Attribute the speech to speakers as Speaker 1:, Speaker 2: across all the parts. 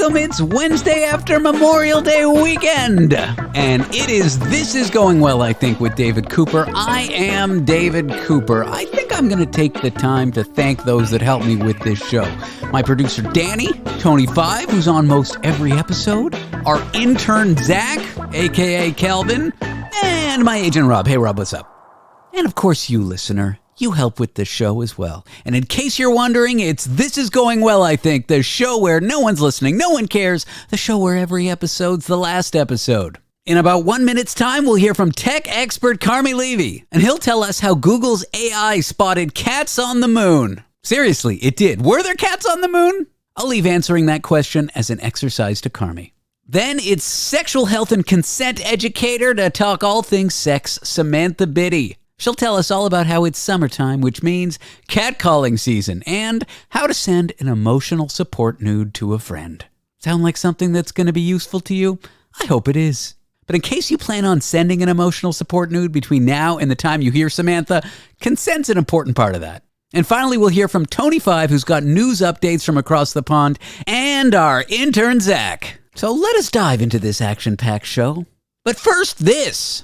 Speaker 1: welcome. It's Wednesday after Memorial Day weekend. And it is This Is Going Well, I think, with David Cooper. I am David Cooper. I think I'm going to take the time to thank those that helped me with this show. My producer, Danny, Tony Five, who's on most every episode, our intern, Zach, a.k.a. Kelvin, and my agent, Rob. Hey, Rob, what's up? And, of course, you, listener. You help with the show as well. And in case you're wondering, it's This Is Going Well, I think, the show where no one's listening, no one cares, the show where every episode's the last episode. In about 1 minute's time, we'll hear from tech expert Carmi Levy, and he'll tell us how Google's AI spotted cats on the moon. Seriously, it did. Were there cats on the moon? I'll leave answering that question as an exercise to Carmi. Then it's sexual health and consent educator to talk all things sex, Samantha Bitty. She'll tell us all about how it's summertime, which means catcalling season, and how to send an emotional support nude to a friend. Sound like something that's going to be useful to you? I hope it is. But in case you plan on sending an emotional support nude between now and the time you hear Samantha, consent's an important part of that. And finally, we'll hear from Tony Five, who's got news updates from across the pond, and our intern, Zach. So let us dive into this action-packed show. But first, this.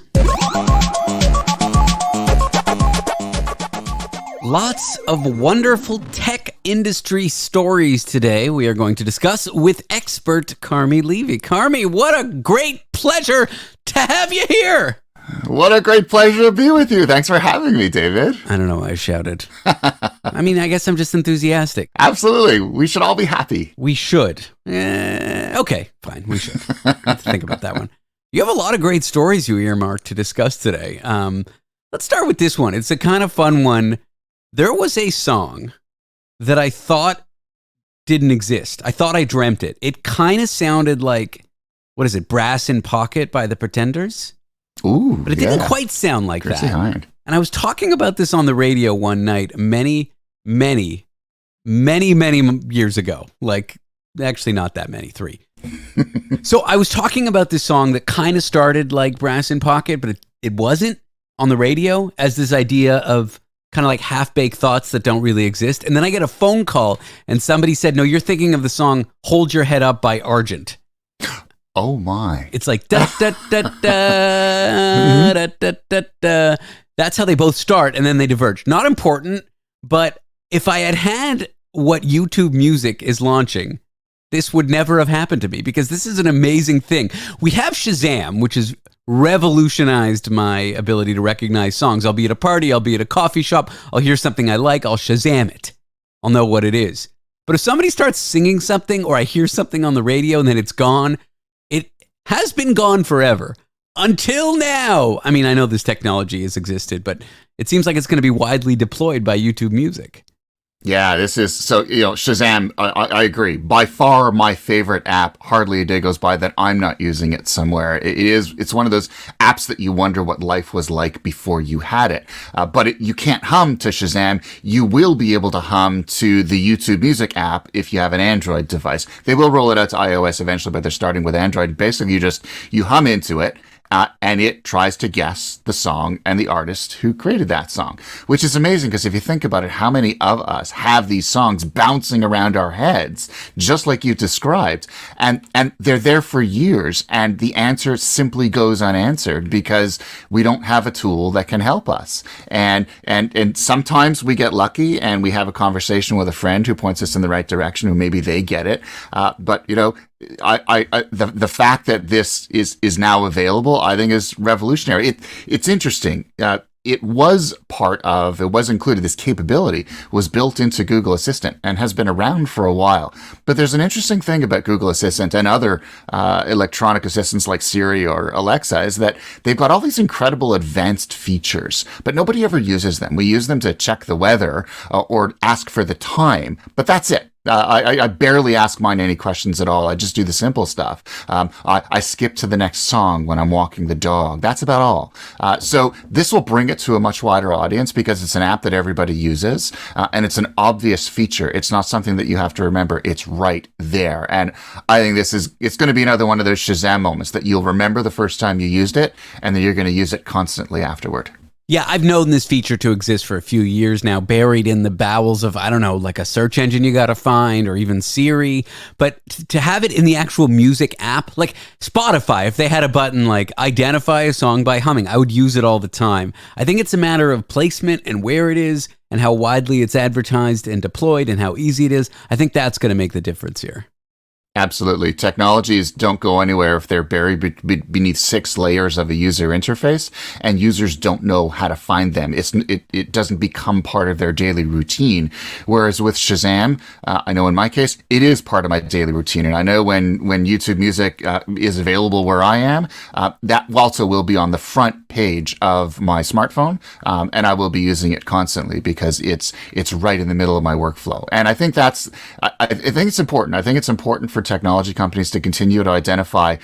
Speaker 1: Lots of wonderful tech industry stories today we are going to discuss with expert Carmi Levy. Carmi, what a great pleasure to have you here.
Speaker 2: What a great pleasure to be with you. Thanks for having me, David.
Speaker 1: I don't know why I shouted. I mean, I guess I'm just enthusiastic.
Speaker 2: Absolutely. We should all be happy.
Speaker 1: We should. Okay, fine. We should. I have to think about that one. You have a lot of great stories you earmarked to discuss today. Let's start with this one. It's a kind of fun one. There was a song that I thought didn't exist. I thought I dreamt it. It kind of sounded like, what is it, Brass in Pocket by the Pretenders?
Speaker 2: Ooh,
Speaker 1: but it didn't quite sound like
Speaker 2: Chrissy
Speaker 1: that.
Speaker 2: Hind.
Speaker 1: And I was talking about this on the radio one night many years ago. Like, actually not that many, 3. So I was talking about this song that kind of started like Brass in Pocket, but it wasn't on the radio, as this idea of kind of like half-baked thoughts that don't really exist. And then I get a phone call and somebody said, no, you're thinking of the song Hold Your Head Up by Argent.
Speaker 2: Oh my.
Speaker 1: It's like da da da da da da da da. That's how they both start and then they diverge. Not important, but if I had had what YouTube Music is launching, this would never have happened to me, because this is an amazing thing. We have Shazam, which has revolutionized my ability to recognize songs. I'll be at a party, I'll be at a coffee shop, I'll hear something I like, I'll Shazam it. I'll know what it is. But if somebody starts singing something or I hear something on the radio and then it's gone, it has been gone forever. Until now. I mean, I know this technology has existed, but it seems like it's going to be widely deployed by YouTube Music.
Speaker 2: Yeah, this is, so, Shazam, I agree. By far my favorite app. Hardly a day goes by that I'm not using it somewhere. It's one of those apps that you wonder what life was like before you had it. But you can't hum to Shazam. You will be able to hum to the YouTube Music app if you have an Android device. They will roll it out to iOS eventually, but they're starting with Android. Basically, you hum into it. And it tries to guess the song and the artist who created that song, which is amazing, because if you think about it, how many of us have these songs bouncing around our heads, just like you described, and they're there for years, and the answer simply goes unanswered because we don't have a tool that can help us. And sometimes we get lucky and we have a conversation with a friend who points us in the right direction, who maybe they get it. But the fact that this is now available, I think, is revolutionary. It's interesting. It was included, this capability was built into Google Assistant and has been around for a while. But there's an interesting thing about Google Assistant and other electronic assistants like Siri or Alexa, is that they've got all these incredible advanced features, but nobody ever uses them. We use them to check the weather or ask for the time, but that's it. I barely ask mine any questions at all. I just do the simple stuff. I skip to the next song when I'm walking the dog. That's about all. So this will bring it to a much wider audience because it's an app that everybody uses, and it's an obvious feature. It's not something that you have to remember. It's right there. And I think it's going to be another one of those Shazam moments that you'll remember the first time you used it, and then you're going to use it constantly afterward.
Speaker 1: Yeah, I've known this feature to exist for a few years now, buried in the bowels of, I don't know, like a search engine you got to find or even Siri. But to have it in the actual music app, like Spotify, if they had a button like identify a song by humming, I would use it all the time. I think it's a matter of placement and where it is and how widely it's advertised and deployed and how easy it is. I think that's going to make the difference here.
Speaker 2: Absolutely. Technologies don't go anywhere if they're buried beneath 6 layers of a user interface, and users don't know how to find them. It doesn't become part of their daily routine. Whereas with Shazam, I know in my case, it is part of my daily routine. And I know when YouTube Music is available where I am, that also will be on the front page of my smartphone, and I will be using it constantly because it's right in the middle of my workflow. And I think I think it's important. I think it's important for technology companies to continue to identify,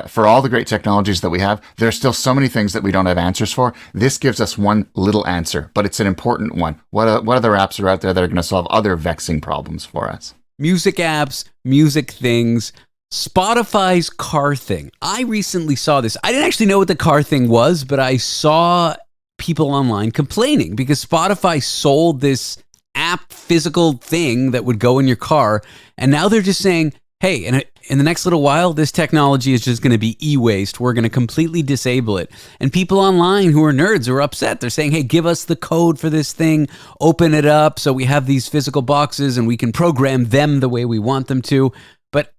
Speaker 2: for all the great technologies that we have, there's still so many things that we don't have answers for. This gives us one little answer, but it's an important one. What other apps are out there that are going to solve other vexing problems for us?
Speaker 1: Music apps, music things, Spotify's car thing. I recently saw this. I didn't actually know what the car thing was, but I saw people online complaining because Spotify sold this app physical thing that would go in your car, and now they're just saying, hey, in the next little while, this technology is just going to be e-waste. We're going to completely disable it. And people online who are nerds are upset. They're saying, hey, give us the code for this thing, open it up so we have these physical boxes and we can program them the way we want them to. But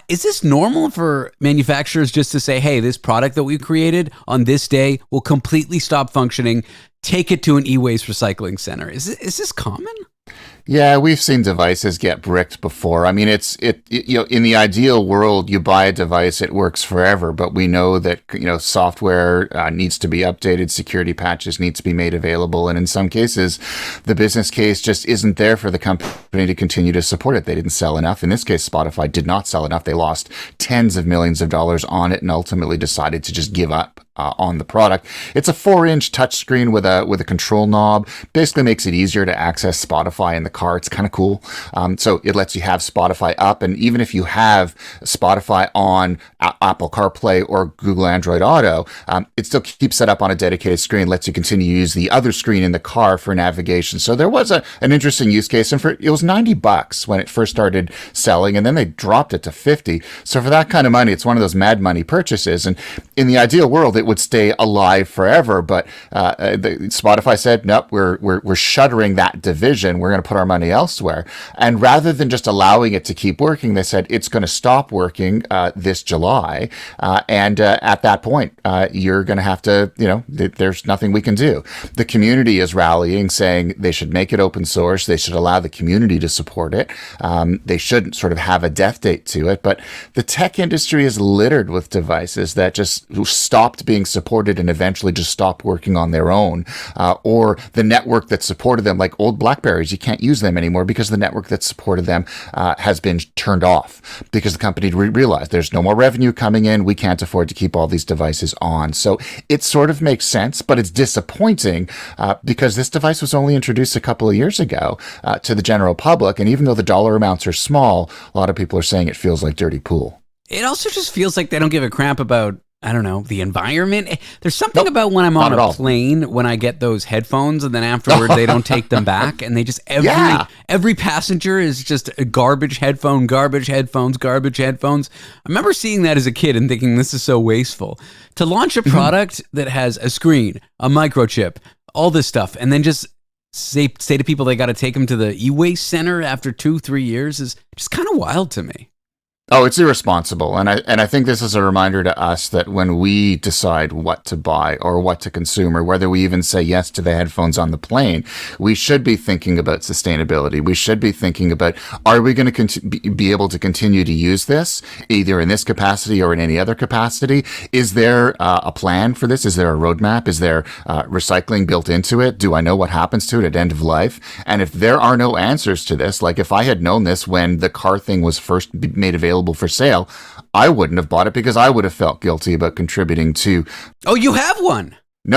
Speaker 1: is this normal for manufacturers just to say, hey, this product that we created on this day will completely stop functioning, take it to an e-waste recycling center? Is this common?
Speaker 2: Yeah, we've seen devices get bricked before. I mean, in the ideal world, you buy a device, it works forever, but we know that, software needs to be updated, security patches need to be made available, and in some cases, the business case just isn't there for the company to continue to support it. They didn't sell enough. In this case, Spotify did not sell enough. They lost tens of millions of dollars on it and ultimately decided to just give up on the product. It's a 4-inch touchscreen with a control knob. Basically makes it easier to access Spotify in the car. It's kind of cool. So it lets you have Spotify up, and even if you have Spotify on Apple CarPlay or Google Android Auto, it still keeps it up on a dedicated screen, lets you continue to use the other screen in the car for navigation. So there was an interesting use case, and it was $90 when it first started selling, and then they dropped it to $50. So for that kind of money, it's one of those mad money purchases. And in the ideal world, it would stay alive forever, but Spotify said, nope, we're shuttering that division. We're going to put our money elsewhere. And rather than just allowing it to keep working, they said it's going to stop working this July. And at that point, you're going to have to, there's nothing we can do. The community is rallying, saying they should make it open source. They should allow the community to support it. They shouldn't sort of have a death date to it. But the tech industry is littered with devices that just stopped being supported and eventually just stopped working on their own, or the network that supported them, like old Blackberries, you can't use them anymore because the network that supported them has been turned off because the company realized there's no more revenue coming in. We can't afford to keep all these devices on. So it sort of makes sense, but it's disappointing because this device was only introduced a couple of years ago to the general public, and even though the dollar amounts are small, a lot of people are saying it feels like dirty pool.
Speaker 1: It also just feels like they don't give a crap about, I don't know, the environment. There's something about when I'm on a plane, when I get those headphones and then afterward they don't take them back, and they just, every passenger is just a garbage headphone, garbage headphones, garbage headphones. I remember seeing that as a kid and thinking this is so wasteful. To launch a product that has a screen, a microchip, all this stuff, and then just say to people they got to take them to the e-waste center after 2-3 years is just kind of wild to me.
Speaker 2: Oh, it's irresponsible. And I think this is a reminder to us that when we decide what to buy or what to consume, or whether we even say yes to the headphones on the plane, we should be thinking about sustainability. We should be thinking about, are we going to be able to continue to use this either in this capacity or in any other capacity? Is there a plan for this? Is there a roadmap? Is there recycling built into it? Do I know what happens to it at end of life? And if there are no answers to this, like if I had known this when the car thing was first made available for sale, I wouldn't have bought it because I would have felt guilty about contributing to.
Speaker 1: Oh, you have one?
Speaker 2: When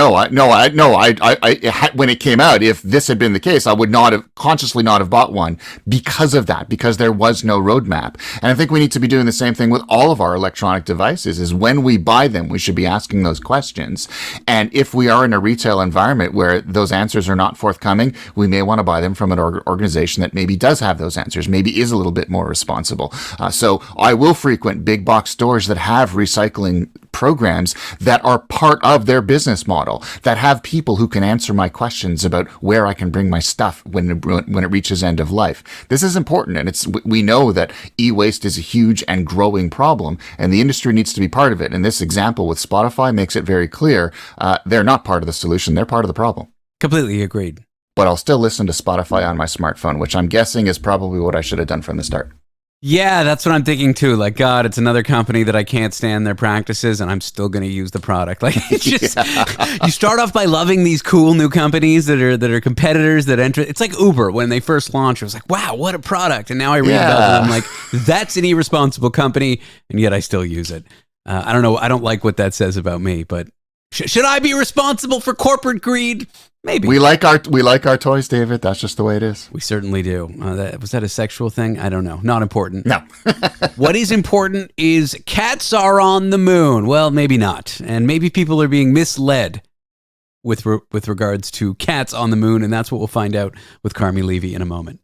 Speaker 2: it came out, if this had been the case, I would consciously not have bought one because of that, because there was no roadmap. And I think we need to be doing the same thing with all of our electronic devices, is when we buy them, we should be asking those questions. And if we are in a retail environment where those answers are not forthcoming, we may want to buy them from an organization that maybe does have those answers, maybe is a little bit more responsible. So I will frequent big box stores that have recycling programs that are part of their business model, that have people who can answer my questions about where I can bring my stuff when it reaches end of life. This is important, and we know that e-waste is a huge and growing problem, and the industry needs to be part of it. And this example with Spotify makes it very clear they're not part of the solution, they're part of the problem.
Speaker 1: Completely agreed.
Speaker 2: But I'll still listen to Spotify on my smartphone, which I'm guessing is probably what I should have done from the start.
Speaker 1: Yeah, that's what I'm thinking too. Like, God, it's another company that I can't stand their practices, and I'm still going to use the product. Like, it's just you start off by loving these cool new companies that are competitors that enter. It's like Uber when they first launched. It was like, wow, what a product! And now I read about it, and I'm like, that's an irresponsible company, and yet I still use it. I don't know. I don't like what that says about me, but should I be responsible for corporate greed? Maybe.
Speaker 2: We like our toys, David. That's just the way it is.
Speaker 1: We certainly do. Was that a sexual thing? I don't know. Not important.
Speaker 2: No.
Speaker 1: What is important is cats are on the moon. Well, maybe not. And maybe people are being misled with regards to cats on the moon. And that's what we'll find out with Carmi Levy in a moment.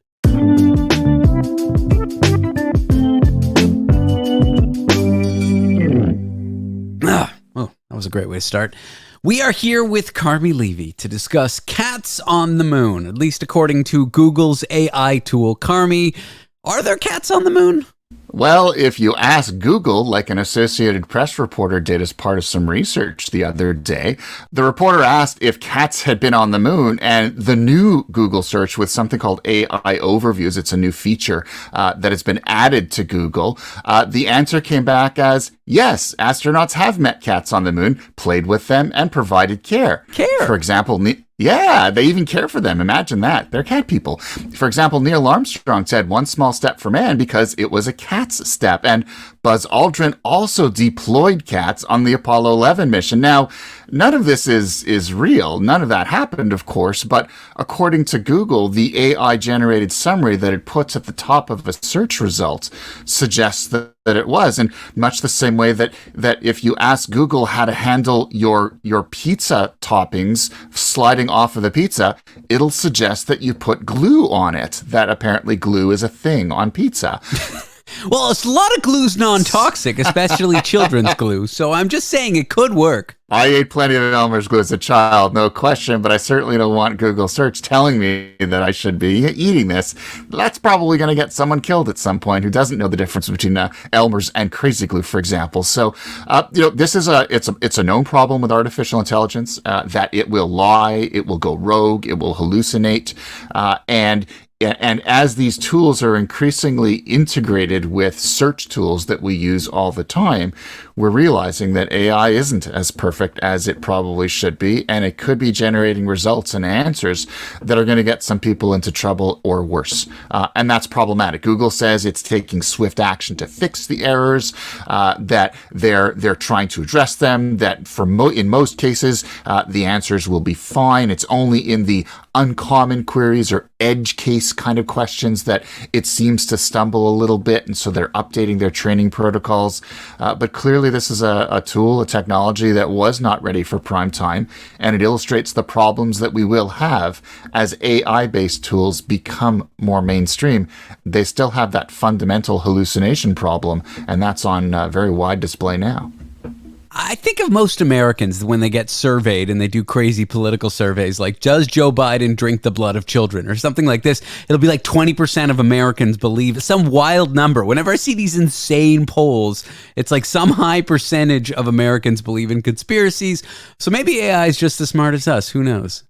Speaker 1: Oh, that was a great way to start. We are here with Carmi Levy to discuss cats on the moon, at least according to Google's AI tool. Carmi, are there cats on the moon?
Speaker 2: Well, if you ask Google, like an Associated Press reporter did as part of some research the other day, the reporter asked if cats had been on the moon, and the new Google search with something called AI Overviews, it's a new feature that has been added to Google, the answer came back as, yes, astronauts have met cats on the moon, played with them, and provided care.
Speaker 1: Care?
Speaker 2: For example, yeah, they even care for them. Imagine that. They're cat people. For example, Neil Armstrong said one small step for man because it was a cat's step. And Buzz Aldrin also deployed cats on the Apollo 11 mission. Now, none of this is real. None of that happened, of course. But according to Google, the AI-generated summary that it puts at the top of a search result suggests that it was. And much the same way that if you ask Google how to handle your pizza toppings sliding off of the pizza, it'll suggest that you put glue on it. That apparently glue is a thing on pizza.
Speaker 1: Well, a lot of glue's non-toxic, especially children's glue. So I'm just saying it could work.
Speaker 2: I ate plenty of Elmer's glue as a child, no question, but I certainly don't want Google search telling me that I should be eating this. That's probably going to get someone killed at some point who doesn't know the difference between Elmer's and Crazy Glue, for example. So, this is it's a known problem with artificial intelligence, that it will lie, it will go rogue, it will hallucinate, and as these tools are increasingly integrated with search tools that we use all the time, we're realizing that AI isn't as perfect as it probably should be, and it could be generating results and answers that are going to get some people into trouble or worse. And that's problematic. Google says it's taking swift action to fix the errors, that they're trying to address them, that in most cases, the answers will be fine. It's only in the uncommon queries or edge case kind of questions that it seems to stumble a little bit, and so they're updating their training protocols. But clearly this is a tool, a technology that was not ready for prime time, and it illustrates the problems that we will have as AI-based tools become more mainstream. They still have that fundamental hallucination problem, and that's on very wide display now.
Speaker 1: I think of most Americans when they get surveyed and they do crazy political surveys like, does Joe Biden drink the blood of children or something like this? It'll be like 20% of Americans believe, some wild number. Whenever I see these insane polls, it's like some high percentage of Americans believe in conspiracies. So maybe AI is just as smart as us. Who knows?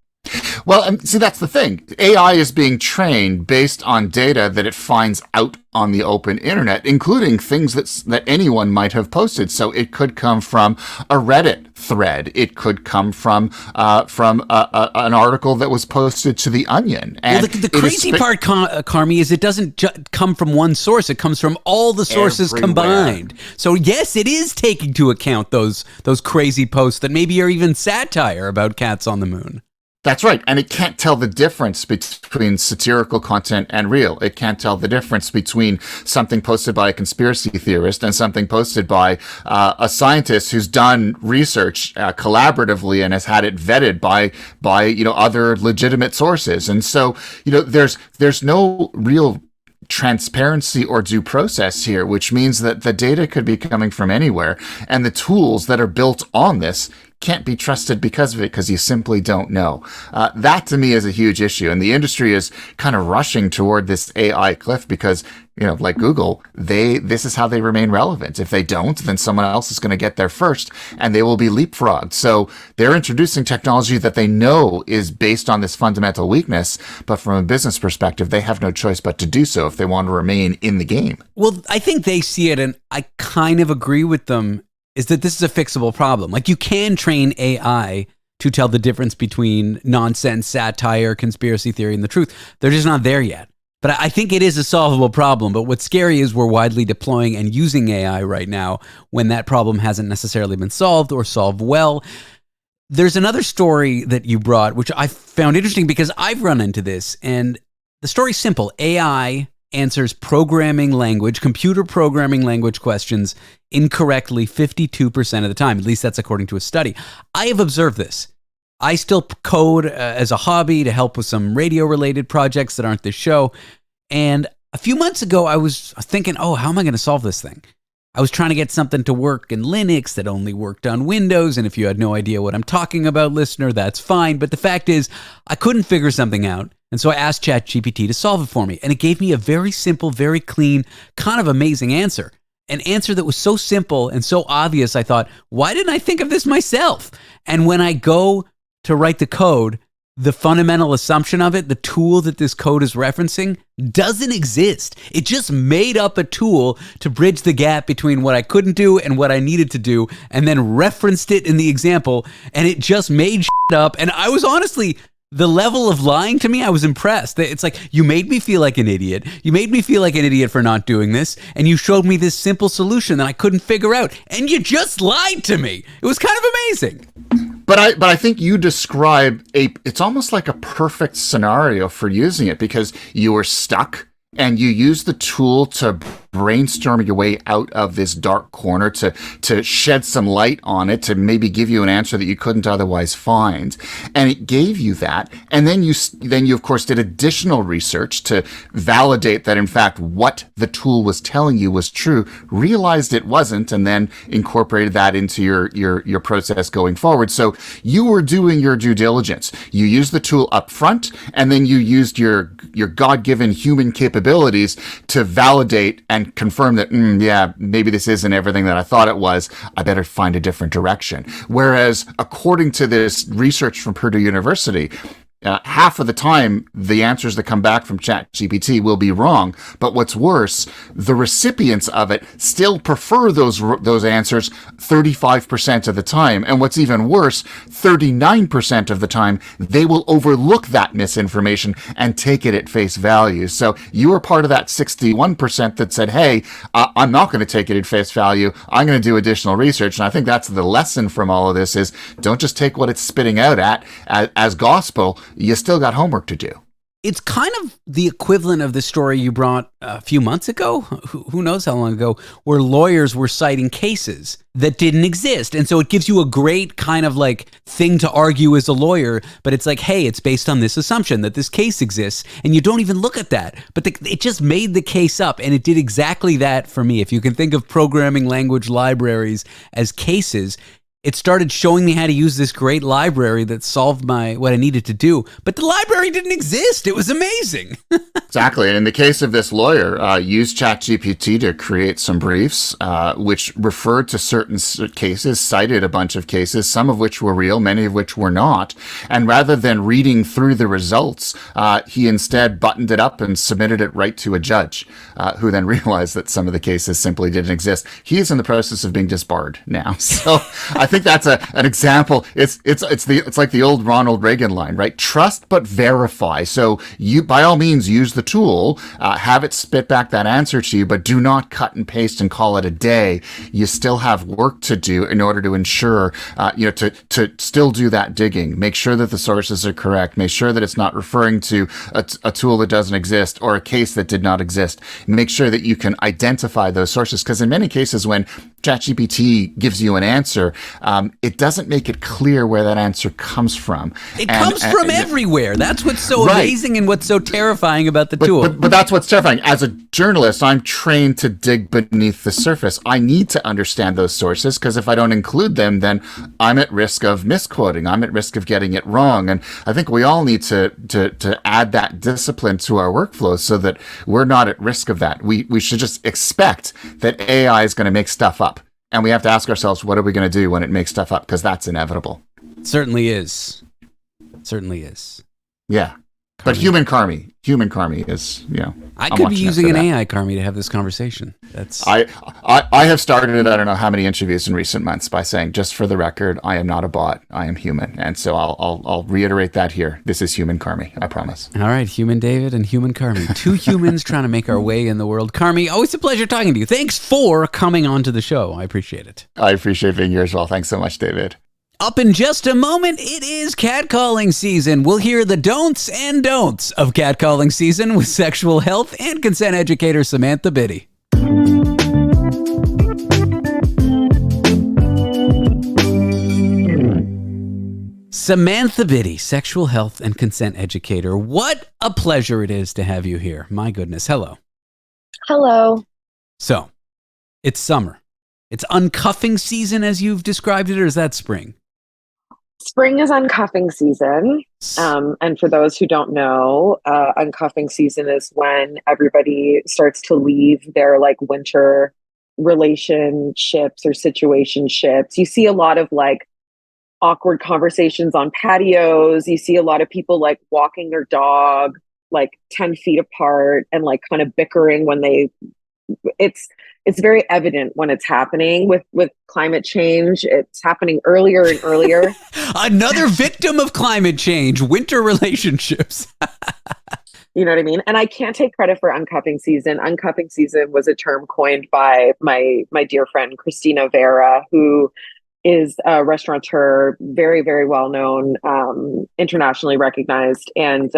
Speaker 2: Well, see, that's the thing. AI is being trained based on data that it finds out on the open internet, including things that anyone might have posted. So it could come from a Reddit thread. It could come from an article that was posted to The Onion. And
Speaker 1: well, the crazy part, Carmi, is it doesn't come from one source. It comes from all the sources combined. So yes, it is taking into account those crazy posts that maybe are even satire about cats on the moon.
Speaker 2: That's right. And it can't tell the difference between satirical content and real. It can't tell the difference between something posted by a conspiracy theorist and something posted by a scientist who's done research collaboratively and has had it vetted by other legitimate sources. And so, there's no real transparency or due process here, which means that the data could be coming from anywhere, and the tools that are built on this can't be trusted because of it, because you simply don't know. That to me is a huge issue, and the industry is kind of rushing toward this AI cliff because, like Google, this is how they remain relevant. If they don't, then someone else is going to get there first, and they will be leapfrogged. So they're introducing technology that they know is based on this fundamental weakness, but from a business perspective, they have no choice but to do so if they want to remain in the game.
Speaker 1: Well, I think they see it, and I kind of agree with them, is that this is a fixable problem. Like, you can train AI to tell the difference between nonsense, satire, conspiracy theory, and the truth. They're just not there yet. But I think it is a solvable problem. But what's scary is we're widely deploying and using AI right now when that problem hasn't necessarily been solved or solved well. There's another story that you brought, which I found interesting because I've run into this. And the story's simple. AI answers computer programming language questions incorrectly 52% of the time. At least that's according to a study. I have observed this. I still code as a hobby to help with some radio-related projects that aren't this show. And a few months ago, I was thinking, how am I going to solve this thing? I was trying to get something to work in Linux that only worked on Windows. And if you had no idea what I'm talking about, listener, that's fine. But the fact is, I couldn't figure something out. And so I asked ChatGPT to solve it for me. And it gave me a very simple, very clean, kind of amazing answer. An answer that was so simple and so obvious, I thought, why didn't I think of this myself? And when I go to write the code, the fundamental assumption of it, the tool that this code is referencing, doesn't exist. It just made up a tool to bridge the gap between what I couldn't do and what I needed to do, and then referenced it in the example, and it just made shit up. And I was honestly, the level of lying to me, I was impressed. It's like, you made me feel like an idiot. You made me feel like an idiot for not doing this, and you showed me this simple solution that I couldn't figure out, and you just lied to me. It was kind of amazing.
Speaker 2: But I think you describe it's almost like a perfect scenario for using it, because you were stuck and you use the tool to brainstorm your way out of this dark corner, to shed some light on it, to maybe give you an answer that you couldn't otherwise find. And it gave you that. And then you of course did additional research to validate that in fact what the tool was telling you was true, realized it wasn't, and then incorporated that into your process going forward. So you were doing your due diligence. You used the tool up front, and then you used your God-given human capabilities to validate and confirm that, maybe this isn't everything that I thought it was. I better find a different direction. Whereas, according to this research from Purdue University, half of the time, the answers that come back from ChatGPT will be wrong. But what's worse, the recipients of it still prefer those answers 35% of the time. And what's even worse, 39% of the time, they will overlook that misinformation and take it at face value. So you were part of that 61% that said, hey, I'm not going to take it at face value. I'm going to do additional research. And I think that's the lesson from all of this is, don't just take what it's spitting out as gospel. You still got homework to do.
Speaker 1: It's kind of the equivalent of the story you brought a few months ago, who knows how long ago, where lawyers were citing cases that didn't exist. And so it gives you a great kind of like thing to argue as a lawyer, but it's like, hey, it's based on this assumption that this case exists, and you don't even look at that. But it just made the case up, and it did exactly that for me. If you can think of programming language libraries as cases, it started showing me how to use this great library that solved what I needed to do. But the library didn't exist. It was amazing.
Speaker 2: Exactly. And in the case of this lawyer, used ChatGPT to create some briefs, which referred to certain cases, cited a bunch of cases, some of which were real, many of which were not. And rather than reading through the results, he instead buttoned it up and submitted it right to a judge, who then realized that some of the cases simply didn't exist. He is in the process of being disbarred now. So I think that's an example. It's like the old Ronald Reagan line, right? Trust but verify. So you, by all means, use the tool, have it spit back that answer to you, but do not cut and paste and call it a day. You still have work to do in order to ensure, to still do that digging. Make sure that the sources are correct. Make sure that it's not referring to a tool that doesn't exist or a case that did not exist. Make sure that you can identify those sources, because in many cases when ChatGPT gives you an answer, it doesn't make it clear where that answer comes from.
Speaker 1: It comes from everywhere. That's what's so amazing and what's so terrifying about the tool.
Speaker 2: But that's what's terrifying. As a journalist, I'm trained to dig beneath the surface. I need to understand those sources, because if I don't include them, then I'm at risk of misquoting. I'm at risk of getting it wrong. And I think we all need to add that discipline to our workflows so that we're not at risk of that. We should just expect that AI is going to make stuff up. And we have to ask ourselves, what are we going to do when it makes stuff up? Because that's inevitable.
Speaker 1: It certainly is. It certainly is.
Speaker 2: Yeah. But human Carmi is,
Speaker 1: I could be using an AI Carmi to have this conversation.
Speaker 2: I have started, I don't know how many interviews in recent months by saying, just for the record, I am not a bot. I am human. And so I'll reiterate that here. This is human Carmi. I promise.
Speaker 1: All right. Human David and human Carmi. Two humans trying to make our way in the world. Carmi, always a pleasure talking to you. Thanks for coming on to the show. I appreciate it.
Speaker 2: I appreciate being here as well. Thanks so much, David.
Speaker 1: Up in just a moment, it is catcalling season. We'll hear the don'ts and don'ts of catcalling season with sexual health and consent educator Samantha Bitty. Samantha Bitty, sexual health and consent educator. What a pleasure it is to have you here. My goodness. Hello.
Speaker 3: Hello.
Speaker 1: So, it's summer. It's uncuffing season as you've described it, or is that spring?
Speaker 3: Spring is uncuffing season. And for those who don't know, uncuffing season is when everybody starts to leave their winter relationships or situationships. You see a lot of awkward conversations on patios. You see a lot of people walking their dog 10 feet apart and kind of bickering when it's very evident when it's happening with climate change. It's happening earlier and earlier.
Speaker 1: Another victim of climate change, winter relationships.
Speaker 3: You know what I mean? And I can't take credit for uncuffing season. Uncuffing season was a term coined by my dear friend, Christina Vera, who is a restaurateur, very, very well known, internationally recognized. And,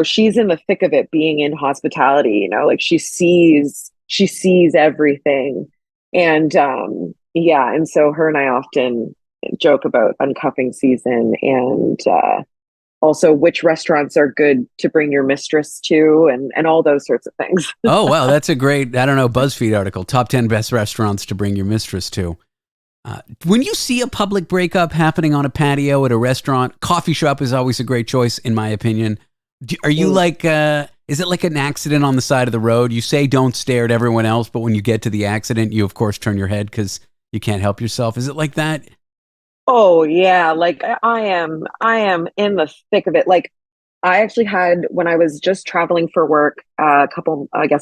Speaker 3: she's in the thick of it being in hospitality, she sees everything. And and so her and I often joke about uncuffing season and also which restaurants are good to bring your mistress to and all those sorts of things.
Speaker 1: Oh, wow. That's a great, BuzzFeed article, top 10 best restaurants to bring your mistress to. When you see a public breakup happening on a patio at a restaurant, coffee shop is always a great choice, in my opinion. Are you is it like an accident on the side of the road? You say don't stare at everyone else, but when you get to the accident, you of course turn your head because you can't help yourself. Is it like that?
Speaker 3: Oh yeah, I am in the thick of it. I actually had, when I was just traveling for work a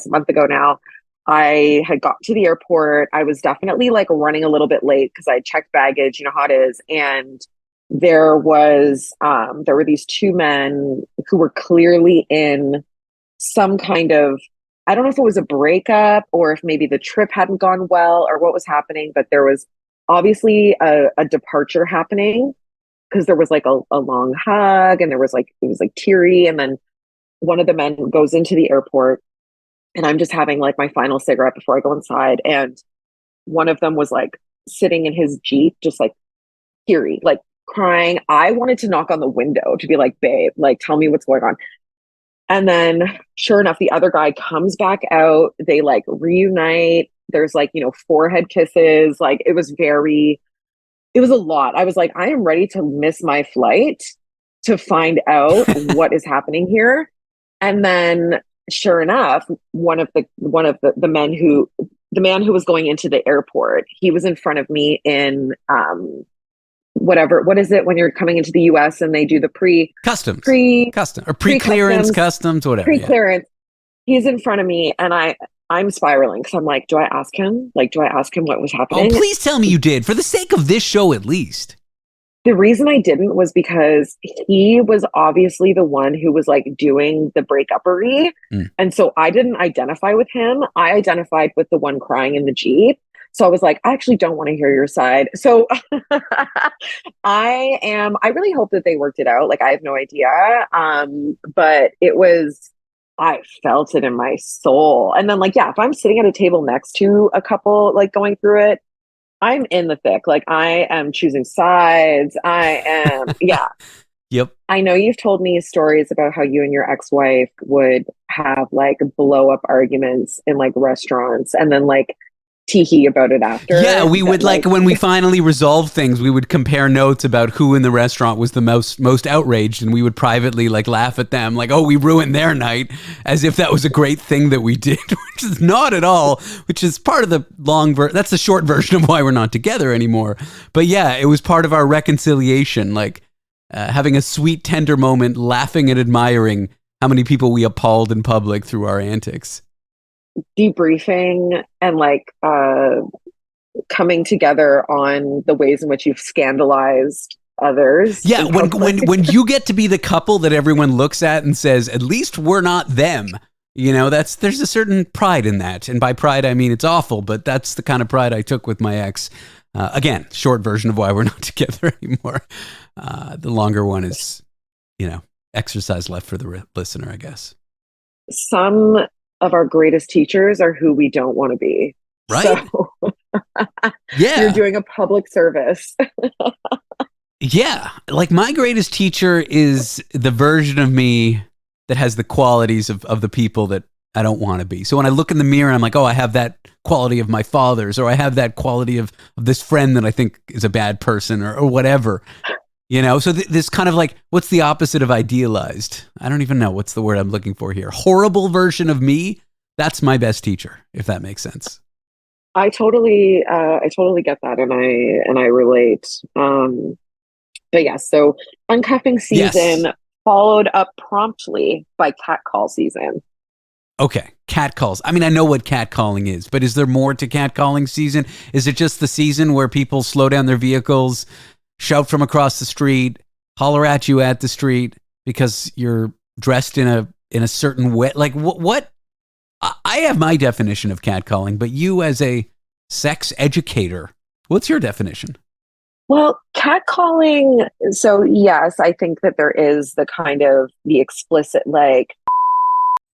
Speaker 3: month ago now, I had got to the airport. I was definitely running a little bit late because I checked baggage, you know how it is. And there were these two men who were clearly in some kind of, I don't know if it was a breakup or if maybe the trip hadn't gone well or what was happening, but there was obviously a departure happening because there was a long hug and there was it was teary. And then one of the men goes into the airport and I'm just having my final cigarette before I go inside. And one of them was sitting in his Jeep, just teary, crying. I wanted to knock on the window to be babe, tell me what's going on. And then sure enough, the other guy comes back out. They reunite. There's forehead kisses. It was very, it was a lot. I was like, I am ready to miss my flight to find out what is happening here. And then sure enough, one of the man who was going into the airport, he was in front of me in what is it when you're coming into the US and they do the
Speaker 1: pre-clearance customs, whatever.
Speaker 3: Pre-clearance. He's in front of me and I'm spiraling because I'm like, do I ask him? Like, do I ask him what was happening?
Speaker 1: Oh, please tell me you did, for the sake of this show at least.
Speaker 3: The reason I didn't was because he was obviously the one who was like doing the breakupery. And so I didn't identify with him. I identified with the one crying in the Jeep. So I was like, I actually don't want to hear your side. So I really hope that they worked it out. Like, I have no idea. But I felt it in my soul. And then like, yeah, if I'm sitting at a table next to a couple, like going through it, I'm in the thick. Like, I am choosing sides. Yeah.
Speaker 1: Yep.
Speaker 3: I know you've told me stories about how you and your ex-wife would have like blow up arguments in like restaurants and then like tee-hee about it after.
Speaker 1: Yeah, we would like when we finally resolved things, we would compare notes about who in the restaurant was the most outraged, and we would privately like laugh at them like, oh, we ruined their night, as if that was a great thing that we did, which is not at all, which is part of the that's the short version of why we're not together anymore. But yeah, it was part of our reconciliation, like having a sweet, tender moment, laughing and admiring how many people we appalled in public through our antics.
Speaker 3: Debriefing and like coming together on the ways in which you've scandalized others.
Speaker 1: Yeah, when you get to be the couple that everyone looks at and says, at least we're not them. You know, there's a certain pride in that. And by pride, I mean it's awful, but that's the kind of pride I took with my ex. Again, short version of why we're not together anymore. The longer one is, exercise left for the listener, I guess.
Speaker 3: Some of our greatest teachers are who we don't want to be.
Speaker 1: Right?
Speaker 3: So
Speaker 1: yeah.
Speaker 3: You're doing a public service.
Speaker 1: Yeah. Like, my greatest teacher is the version of me that has the qualities of the people that I don't want to be. So when I look in the mirror, I'm like, oh, I have that quality of my father's, or I have that quality of this friend that I think is a bad person, or whatever. So this kind of like, what's the opposite of idealized? I don't even know what's the word I'm looking for here. Horrible version of me. That's my best teacher, if that makes sense.
Speaker 3: I totally get that, and I relate. But yes, so uncuffing season followed up promptly by catcall season.
Speaker 1: Okay, catcalls. I mean, I know what catcalling is, but is there more to catcalling season? Is it just the season where people slow down their vehicles, shout from across the street, holler at you at the street because you're dressed in a certain way? Like, what? I have my definition of catcalling, but you as a sex educator, what's your definition?
Speaker 3: Well, catcalling, so yes, I think that there is the kind of the explicit like,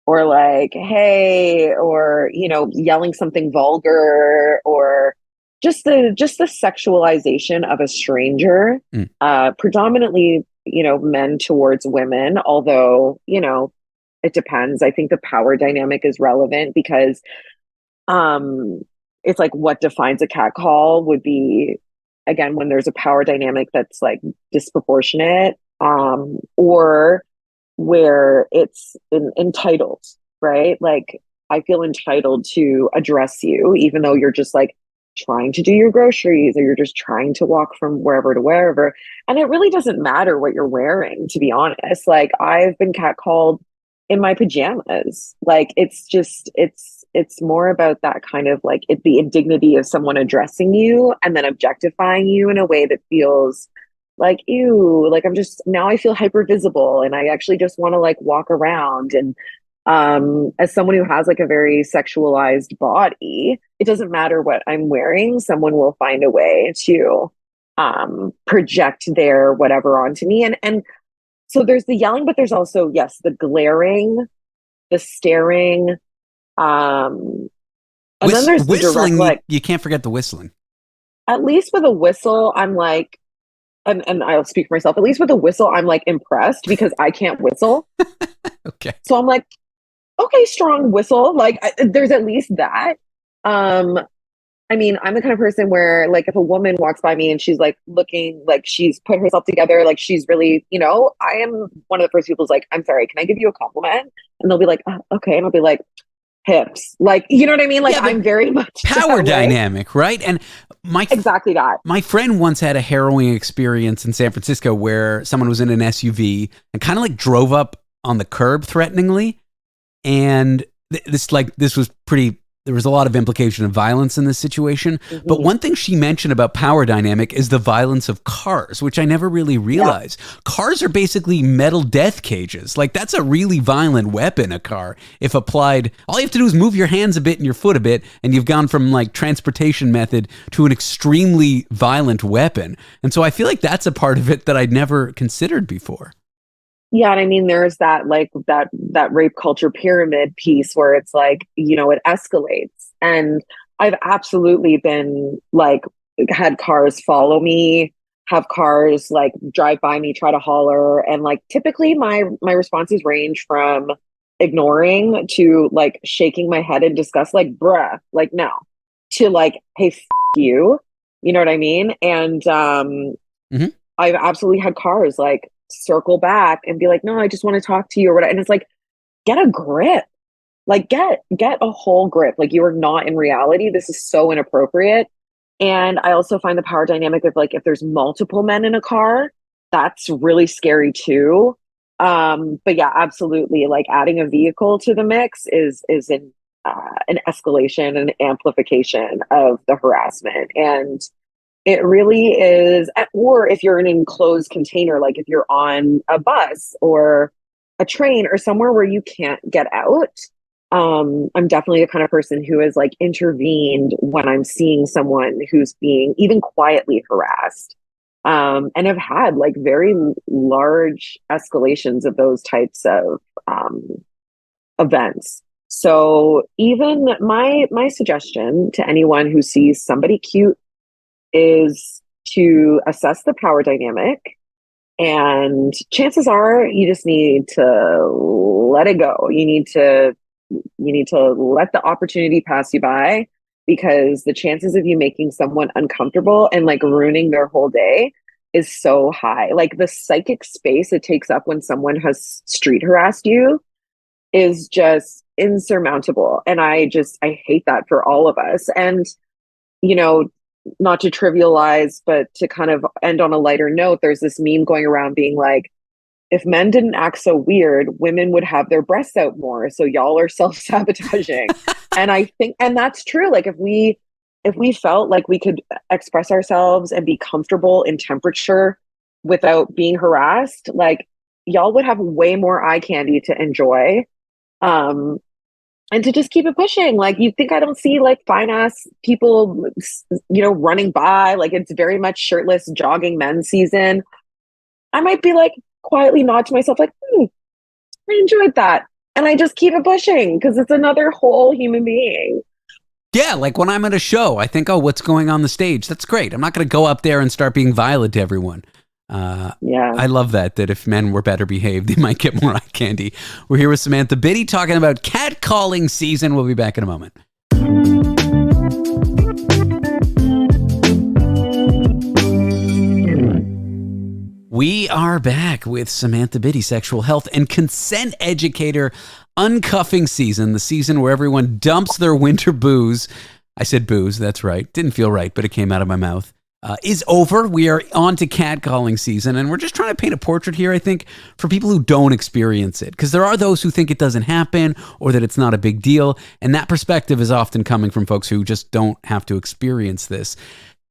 Speaker 3: or like, hey, or, yelling something vulgar, or just the sexualization of a stranger, predominantly, men towards women, although, it depends. I think the power dynamic is relevant because it's like what defines a catcall would be, again, when there's a power dynamic that's like disproportionate, or where it's entitled, right? Like, I feel entitled to address you, even though you're just like trying to do your groceries, or you're just trying to walk from wherever to wherever. And it really doesn't matter what you're wearing, to be honest. Like, I've been catcalled in my pajamas. Like, it's more about that kind of like the indignity of someone addressing you and then objectifying you in a way that feels like, ew, like now I feel hyper visible and I actually just want to like walk around. And as someone who has like a very sexualized body, it doesn't matter what I'm wearing, someone will find a way to project their whatever onto me. And so there's the yelling, but there's also, yes, the glaring, the staring, and then there's the
Speaker 1: whistling.
Speaker 3: Direct, like,
Speaker 1: you can't forget the whistling.
Speaker 3: At least with a whistle, I'm like, and I'll speak for myself, at least with a whistle, I'm like impressed because I can't whistle.
Speaker 1: Okay.
Speaker 3: So I'm like, okay, strong whistle. Like, there's at least that. I mean, I'm the kind of person where, like, if a woman walks by me and she's like looking like she's put herself together, like she's really, I am one of the first people who's like, I'm sorry, can I give you a compliment? And they'll be like, oh, okay. And I'll be like, hips. Like, you know what I mean? Like,
Speaker 1: Yeah, but
Speaker 3: I'm very much
Speaker 1: power
Speaker 3: that way.
Speaker 1: dynamic, right? And
Speaker 3: Exactly that.
Speaker 1: my friend once had a harrowing experience in San Francisco where someone was in an SUV and kind of like drove up on the curb threateningly. And this was pretty, there was a lot of implication of violence in this situation. But one thing she mentioned about power dynamic is the violence of cars, which I never really realized. Yeah. Cars are basically metal death cages. Like, that's a really violent weapon, a car. If applied, all you have to do is move your hands a bit and your foot a bit, and you've gone from like transportation method to an extremely violent weapon. And so I feel like that's a part of it that I'd never considered before.
Speaker 3: Yeah, and I mean, there's that like that rape culture pyramid piece where it's like, it escalates. And I've absolutely been like had cars follow me, have cars like drive by me, try to holler, and like typically my responses range from ignoring to like shaking my head in disgust, like bruh, like no, to like hey f you, you know what I mean? And I've absolutely had cars like circle back and be like, no, I just want to talk to you or whatever. And it's like, get a grip. Like get a whole grip. Like, you are not in reality. This is so inappropriate. And I also find the power dynamic of like, if there's multiple men in a car, that's really scary too. But yeah, absolutely. Like, adding a vehicle to the mix is an escalation, an amplification of the harassment. And it really is, or if you're in an enclosed container, like if you're on a bus or a train or somewhere where you can't get out. I'm definitely the kind of person who has like intervened when I'm seeing someone who's being even quietly harassed. And have had like very large escalations of those types of events. So even my suggestion to anyone who sees somebody cute is to assess the power dynamic, and chances are you just need to let it go. You need to let the opportunity pass you by, because the chances of you making someone uncomfortable and like ruining their whole day is so high. Like, the psychic space it takes up when someone has street harassed you is just insurmountable, and I hate that for all of us. And you know not to trivialize, but to kind of end on a lighter note, there's this meme going around being like, if men didn't act so weird, women would have their breasts out more. So y'all are self-sabotaging. And I think, and that's true. Like, if we felt like we could express ourselves and be comfortable in temperature without being harassed, like, y'all would have way more eye candy to enjoy. And to just keep it pushing. Like, you think I don't see like fine ass people, running by, like it's very much shirtless jogging men season. I might be like quietly nod to myself like, I enjoyed that. And I just keep it pushing because it's another whole human being.
Speaker 1: Yeah, like when I'm at a show, I think, oh, what's going on the stage? That's great. I'm not going to go up there and start being violent to everyone.
Speaker 3: Yeah.
Speaker 1: I love that if men were better behaved, they might get more eye candy. We're here with Samantha Bitty talking about catcalling season. We'll be back in a moment. We are back with Samantha Bitty, sexual health and consent educator. Uncuffing season, the season where everyone dumps their winter booze. I said booze, that's right. Didn't feel right, but it came out of my mouth. Is over. We are on to catcalling season, and we're just trying to paint a portrait here, I think, for people who don't experience it. Because there are those who think it doesn't happen or that it's not a big deal, and that perspective is often coming from folks who just don't have to experience this.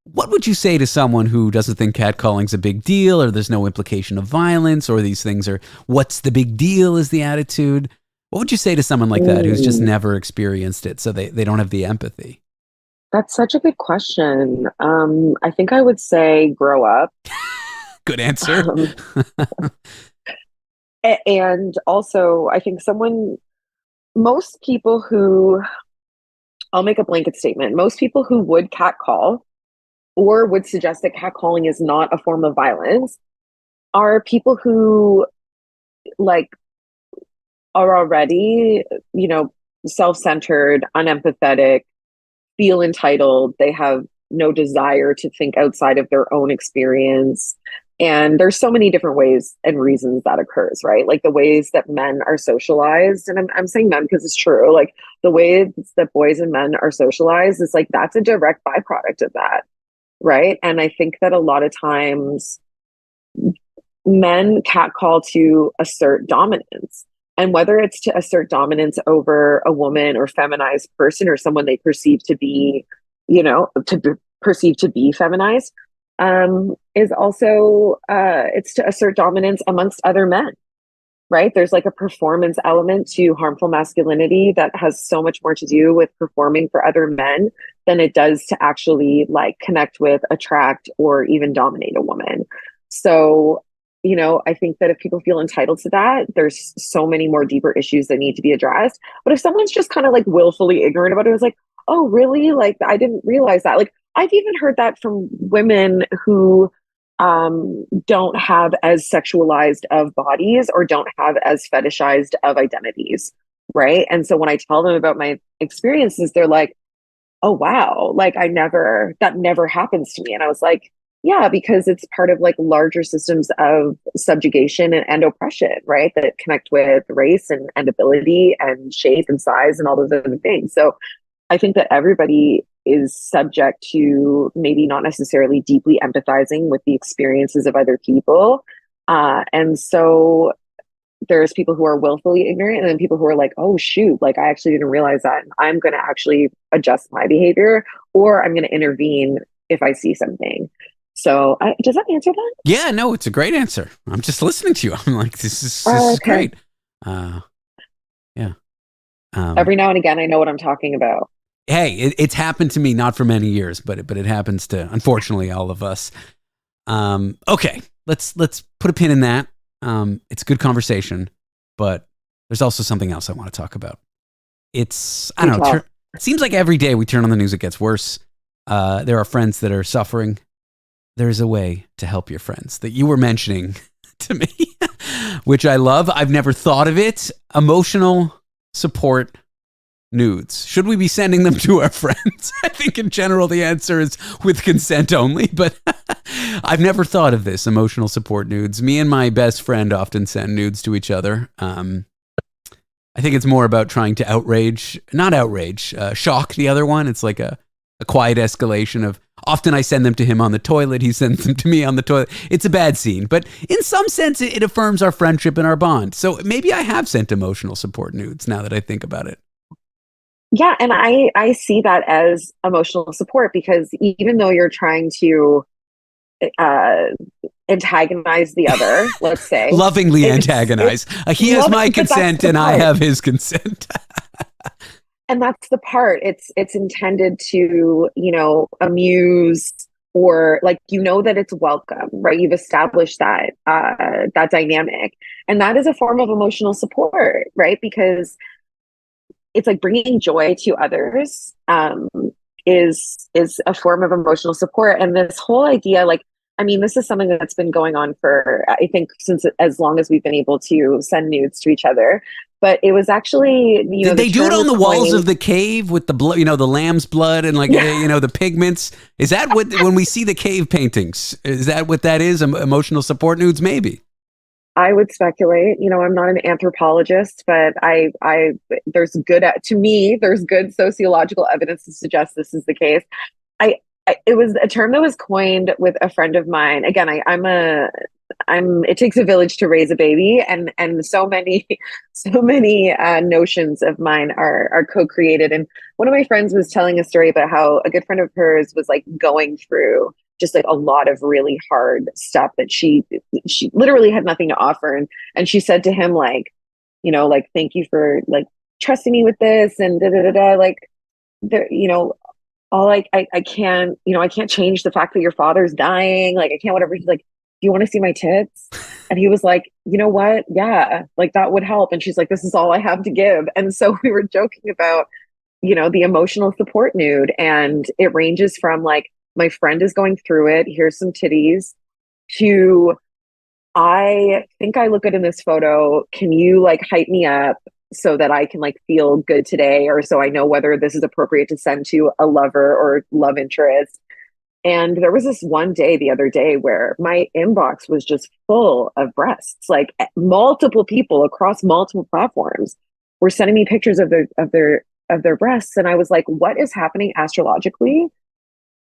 Speaker 1: What would you say to someone who doesn't think catcalling's a big deal, or there's no implication of violence, or these things are, what's the big deal is the attitude? What would you say to someone like that who's just never experienced it, so they don't have the empathy?
Speaker 3: That's such a good question. I think I would say grow up.
Speaker 1: Good answer.
Speaker 3: And also, I think most people who, I'll make a blanket statement, most people who would catcall or would suggest that catcalling is not a form of violence are people who like are already, self-centered, unempathetic, feel entitled. They have no desire to think outside of their own experience. And there's so many different ways and reasons that occurs, right? Like the ways that men are socialized, and I'm saying men because it's true. Like the ways that boys and men are socialized is like that's a direct byproduct of that, right? And I think that a lot of times men catcall to assert dominance. And whether it's to assert dominance over a woman or feminized person or someone they perceive to be, perceive to be feminized, is also it's to assert dominance amongst other men, right? There's like a performance element to harmful masculinity that has so much more to do with performing for other men than it does to actually like connect with, attract, or even dominate a woman. So, I think that if people feel entitled to that, there's so many more deeper issues that need to be addressed. But if someone's just kind of like willfully ignorant about it, it's like, oh, really? Like, I didn't realize that. Like, I've even heard that from women who don't have as sexualized of bodies or don't have as fetishized of identities, right? And so when I tell them about my experiences, they're like, oh, wow, like that never happens to me. And I was like, yeah, because it's part of like larger systems of subjugation and oppression, right? That connect with race and ability and shape and size and all those other things. So I think that everybody is subject to maybe not necessarily deeply empathizing with the experiences of other people. And so there's people who are willfully ignorant and then people who are like, oh, shoot, like I actually didn't realize that. And I'm going to actually adjust my behavior or I'm going to intervene if I see something. So does that answer that?
Speaker 1: Yeah, no, it's a great answer. I'm just listening to you. I'm like, this is great. Yeah.
Speaker 3: Every now and again, I know what I'm talking about.
Speaker 1: Hey, it's happened to me, not for many years, but it happens to, unfortunately, all of us. Okay, let's put a pin in that. It's a good conversation, but there's also something else I want to talk about. It seems like every day we turn on the news, it gets worse. There are friends that are suffering. There's a way to help your friends that you were mentioning to me, which I love. I've never thought of it. Emotional support nudes. Should we be sending them to our friends? I think in general the answer is with consent only, but I've never thought of this, emotional support nudes. Me and my best friend often send nudes to each other. I think it's more about trying to shock the other one. It's like a quiet escalation of, often I send them to him on the toilet. He sends them to me on the toilet. It's a bad scene, but in some sense, it affirms our friendship and our bond. So maybe I have sent emotional support nudes now that I think about it.
Speaker 3: Yeah, and I see that as emotional support because even though you're trying to antagonize the other, let's say.
Speaker 1: Lovingly antagonize. He has my consent and I have his consent.
Speaker 3: And that's the part. It's intended to, amuse or like, that it's welcome, right? You've established that dynamic. And that is a form of emotional support, right? Because it's like bringing joy to others is a form of emotional support. And this whole idea, like, I mean, this is something that's been going on for, I think, since as long as we've been able to send nudes to each other. But it was actually,
Speaker 1: Did they do it on the walls of the cave with the blood, the lamb's blood and like, the pigments? Is that what, when we see the cave paintings, is that what that is? Emotional support nudes? Maybe.
Speaker 3: I would speculate. I'm not an anthropologist, but there's good sociological evidence to suggest this is the case. It was a term that was coined with a friend of mine. Again, it takes a village to raise a baby, and so many notions of mine are co-created. And one of my friends was telling a story about how a good friend of hers was like going through just like a lot of really hard stuff that she literally had nothing to offer. And she said to him, like, like, thank you for like trusting me with this and da da da da. Like, all I can't, I can't change the fact that your father's dying. Like, I can't, whatever. She's like, do you want to see my tits? And he was like, you know what? Yeah, like that would help. And she's like, this is all I have to give. And so we were joking about, the emotional support nude. And it ranges from like, my friend is going through it. Here's some titties to, I think I look good in this photo. Can you like hype me up? so that I can like feel good today, or so I know whether this is appropriate to send to a lover or love interest. And there was this one day the other day where my inbox was just full of breasts. Like multiple people across multiple platforms were sending me pictures of their breasts. And I was like, what is happening astrologically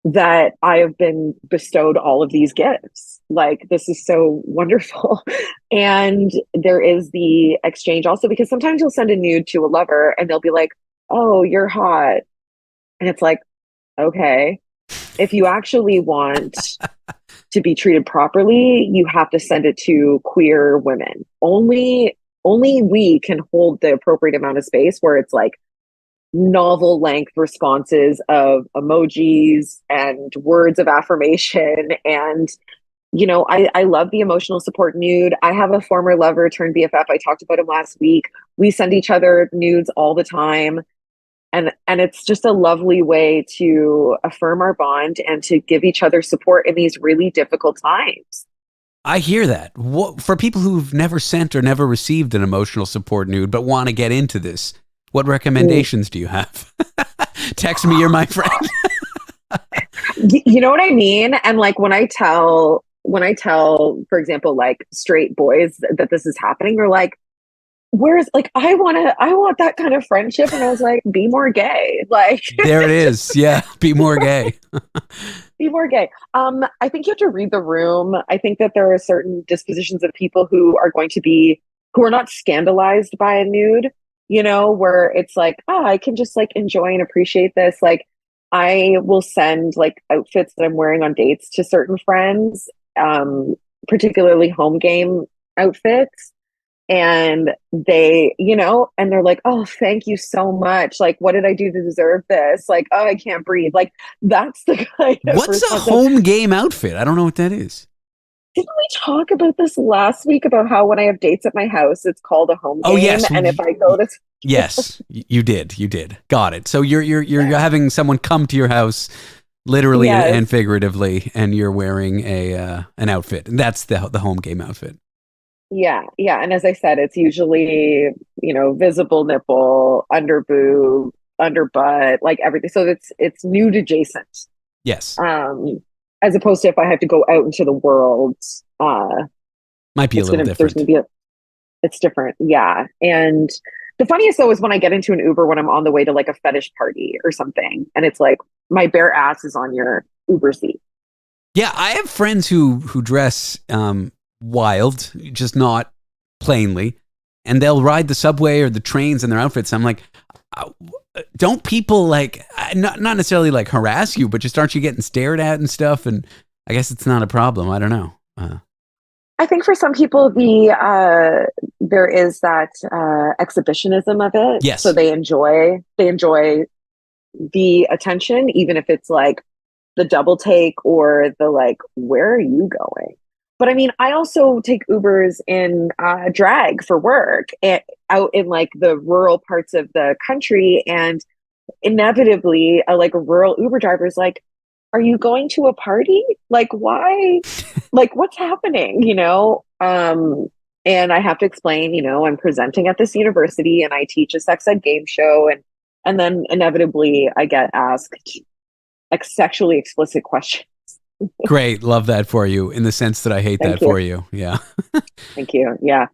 Speaker 3: that I have been bestowed all of these gifts? Like, this is so wonderful. And there is the exchange also, because sometimes you'll send a nude to a lover and they'll be like, oh, you're hot. And it's like, okay, if you actually want to be treated properly, you have to send it to queer women. Only we can hold the appropriate amount of space where it's like novel length responses of emojis and words of affirmation. And, you know, I love the emotional support nude. I have a former lover turned BFF. I talked about him last week. We send each other nudes all the time. And it's just a lovely way to affirm our bond and to give each other support in these really difficult times.
Speaker 1: I hear that. For people who've never sent or never received an emotional support nude but want to get into this, what recommendations do you have? Text me, you're my friend.
Speaker 3: You know what I mean? And like when I tell, for example, like straight boys that this is happening, they're like, whereas like I want that kind of friendship. And I was like, be more gay. Like
Speaker 1: there it is. Yeah. Be more gay.
Speaker 3: Be more gay. I think you have to read the room. I think that there are certain dispositions of people who are not scandalized by a nude, you know, where it's like, I can just like enjoy and appreciate this. Like I will send like outfits that I'm wearing on dates to certain friends, particularly home game outfits. And they, you know, and they're like, oh, thank you so much. Like, what did I do to deserve this? Like, oh, I can't breathe. Like, that's the kind of
Speaker 1: What's a home game outfit? I don't know what that is.
Speaker 3: Didn't we talk about this last week about how when I have dates at my house, it's called a home game?
Speaker 1: Oh, yes.
Speaker 3: And if I go to...
Speaker 1: Yes, you did. Got it. So you're having someone come to your house literally and figuratively, and you're wearing an outfit. And that's the home game outfit.
Speaker 3: Yeah. And as I said, it's usually, you know, visible nipple, under boob, under butt, like everything. So it's nude adjacent.
Speaker 1: Yes.
Speaker 3: As opposed to if I had to go out into the world,
Speaker 1: might be a little different.
Speaker 3: It's different. Yeah. And the funniest though is when I get into an Uber when I'm on the way to like a fetish party or something, and it's like my bare ass is on your Uber seat.
Speaker 1: Yeah, I have friends who dress wild, just not plainly, and they'll ride the subway or the trains in their outfits. I'm like, don't people like not necessarily like harass you, but just aren't you getting stared at and stuff? And I guess it's not a problem. I don't know.
Speaker 3: I think for some people there is that exhibitionism of it.
Speaker 1: Yes.
Speaker 3: So they enjoy the attention, even if it's like the double take or the like, where are you going? But I mean, I also take Ubers in drag for work out in like the rural parts of the country. And inevitably, a rural Uber driver is like, are you going to a party? Like, why? Like, what's happening? You know? And I have to explain, you know, I'm presenting at this university and I teach a sex ed game show. And then inevitably I get asked sexually explicit questions.
Speaker 1: Great. Love that for you, in the sense that I hate that for you. Yeah.
Speaker 3: Thank you. Yeah.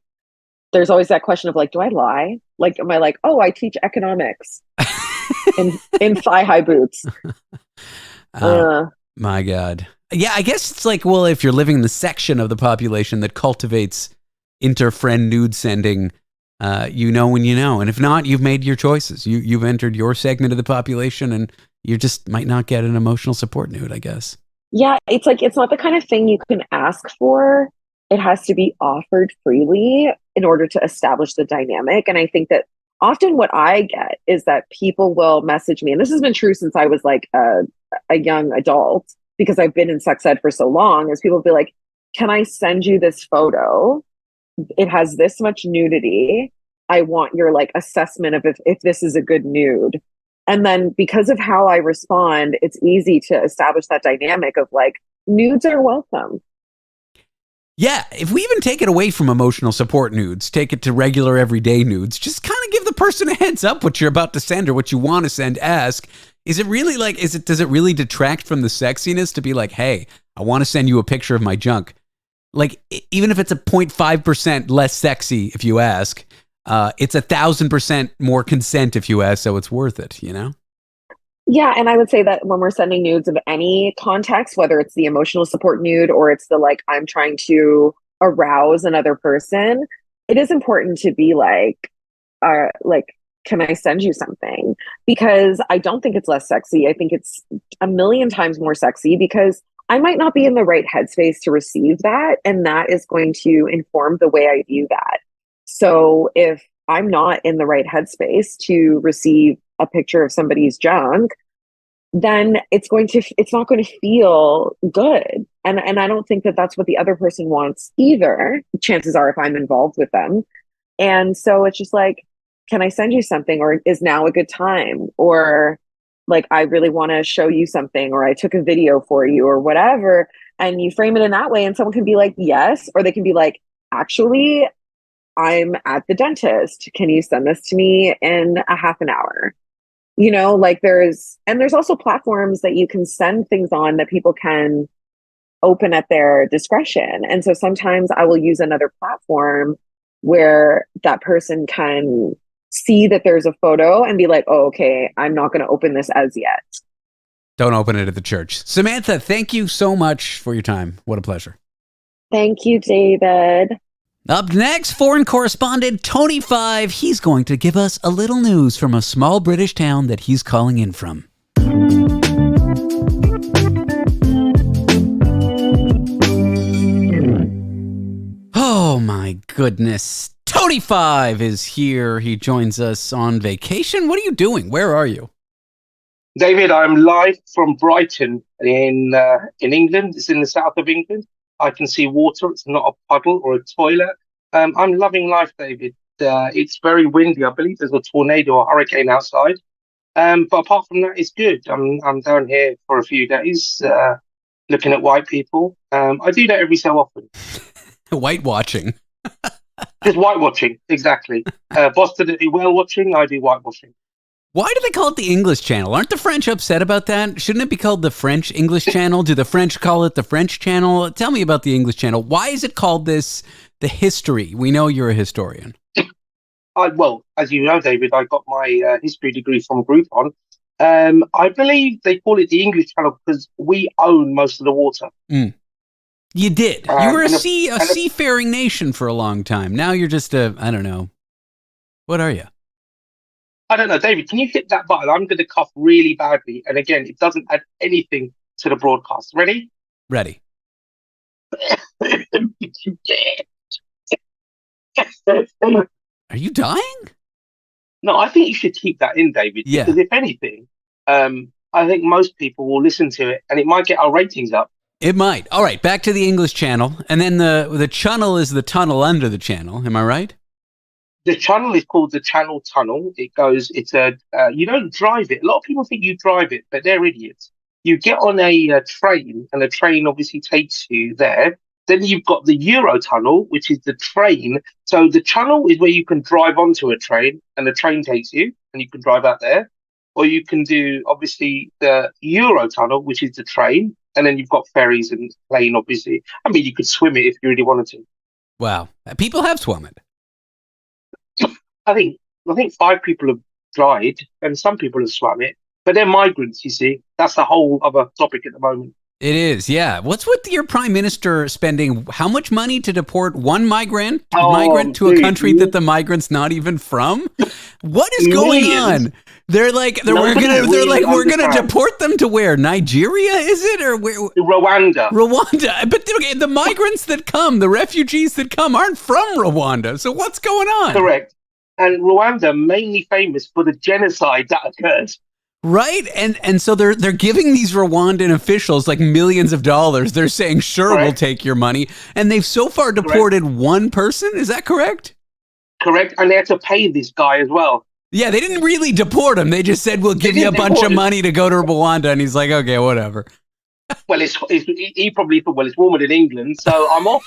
Speaker 3: There's always that question of like, do I lie? Like, am I like, oh, I teach economics in thigh-high boots.
Speaker 1: My God. Yeah, I guess it's like, well, if you're living in the section of the population that cultivates inter-friend nude sending, you know when you know. And if not, you've made your choices. You've entered your segment of the population, and you just might not get an emotional support nude, I guess.
Speaker 3: Yeah, it's like, it's not the kind of thing you can ask for. It has to be offered freely in order to establish the dynamic. And I think that often what I get is that people will message me, and this has been true since I was like a young adult, because I've been in sex ed for so long, is people will be like, can I send you this photo? It has this much nudity. I want your like assessment of if this is a good nude. And then because of how I respond, it's easy to establish that dynamic of like, nudes are welcome.
Speaker 1: Yeah, if we even take it away from emotional support nudes, take it to regular everyday nudes, just kind of give person a heads up what you're about to send or what you want to send. Ask. Is it really like, does it really detract from the sexiness to be like, hey, I want to send you a picture of my junk? Like, even if it's a 0.5% less sexy, if you ask, it's 1,000% more consent if you ask, so it's worth it, you know?
Speaker 3: Yeah, and I would say that when we're sending nudes of any context, whether it's the emotional support nude or it's the like, I'm trying to arouse another person, it is important to be like, can I send you something? Because I don't think it's less sexy. I think it's a million times more sexy because I might not be in the right headspace to receive that. And that is going to inform the way I view that. So if I'm not in the right headspace to receive a picture of somebody's junk, then it's not going to feel good. And I don't think that that's what the other person wants either. Chances are if I'm involved with them. And so it's just like, can I send you something, or is now a good time? Or like, I really want to show you something, or I took a video for you, or whatever. And you frame it in that way, and someone can be like, yes, or they can be like, actually, I'm at the dentist. Can you send this to me in a half an hour? Like there's also platforms that you can send things on that people can open at their discretion. And so sometimes I will use another platform where that person can see that there's a photo and be like, oh, okay, I'm not going to open this as yet.
Speaker 1: Don't open it at the church. Samantha, thank you so much for your time. What a pleasure.
Speaker 3: Thank you, David.
Speaker 1: Up next, foreign correspondent Tony Five. He's going to give us a little news from a small British town that he's calling in from. Oh my goodness. Tony Five is here. He joins us on vacation. What are you doing? Where are you?
Speaker 4: David, I'm live from Brighton in England. It's in the south of England. I can see water. It's not a puddle or a toilet. I'm loving life, David. It's very windy. I believe there's a tornado or hurricane outside. But apart from that, it's good. I'm down here for a few days, looking at white people. I do that every so often.
Speaker 1: White watching.
Speaker 4: Just white watching, exactly. Boston do whale watching. I do white watching.
Speaker 1: Why do they call it the English Channel? Aren't the French upset about that? Shouldn't it be called the French English Channel? Do the French call it the French Channel? Tell me about the English Channel. Why is it called this? The history. We know you're a historian.
Speaker 4: Well, as you know, David, I got my history degree from Groupon. I believe they call it the English Channel because we own most of the water.
Speaker 1: Mm. You did. You were a seafaring nation for a long time. Now you're just I don't know. What are you?
Speaker 4: I don't know, David, can you hit that button? I'm going to cough really badly. And again, it doesn't add anything to the broadcast. Ready?
Speaker 1: Ready. Are you dying?
Speaker 4: No, I think you should keep that in, David.
Speaker 1: Yeah.
Speaker 4: Because if anything, I think most people will listen to it and it might get our ratings up.
Speaker 1: It might. All right, back to the English Channel. And then the channel is the tunnel under the channel. Am I right?
Speaker 4: The channel is called the Channel Tunnel. You don't drive it. A lot of people think you drive it, but they're idiots. You get on a train, and the train obviously takes you there. Then you've got the Eurotunnel, which is the train. So the channel is where you can drive onto a train, and the train takes you, and you can drive out there. Or you can do, obviously, the Eurotunnel, which is the train, and then you've got ferries and plane, obviously. I mean, you could swim it if you really wanted to.
Speaker 1: Wow. People have swum it.
Speaker 4: I think 5 people have tried, and some people have swam it, but they're migrants. You see, that's the whole other topic at the moment.
Speaker 1: It is, yeah. What's with your prime minister spending how much money to deport one migrant to a country that the migrant's not even from? What is going on? We're gonna deport them to where? Nigeria, is it, or where?
Speaker 4: Rwanda.
Speaker 1: But okay, the migrants that come, the refugees that come, aren't from Rwanda. So what's going on?
Speaker 4: Correct. And Rwanda mainly famous for the genocide that occurred.
Speaker 1: Right, and so they're giving these Rwandan officials like millions of dollars. They're saying, "Sure, We'll take your money," and they've so far deported one person. Is that correct?
Speaker 4: Correct, and they had to pay this guy as well.
Speaker 1: Yeah, they didn't really deport him. They just said, "We'll give you a bunch of money to go to Rwanda," and he's like, "Okay, whatever."
Speaker 4: Well, he probably thought, well, it's warmer than England, so I'm off.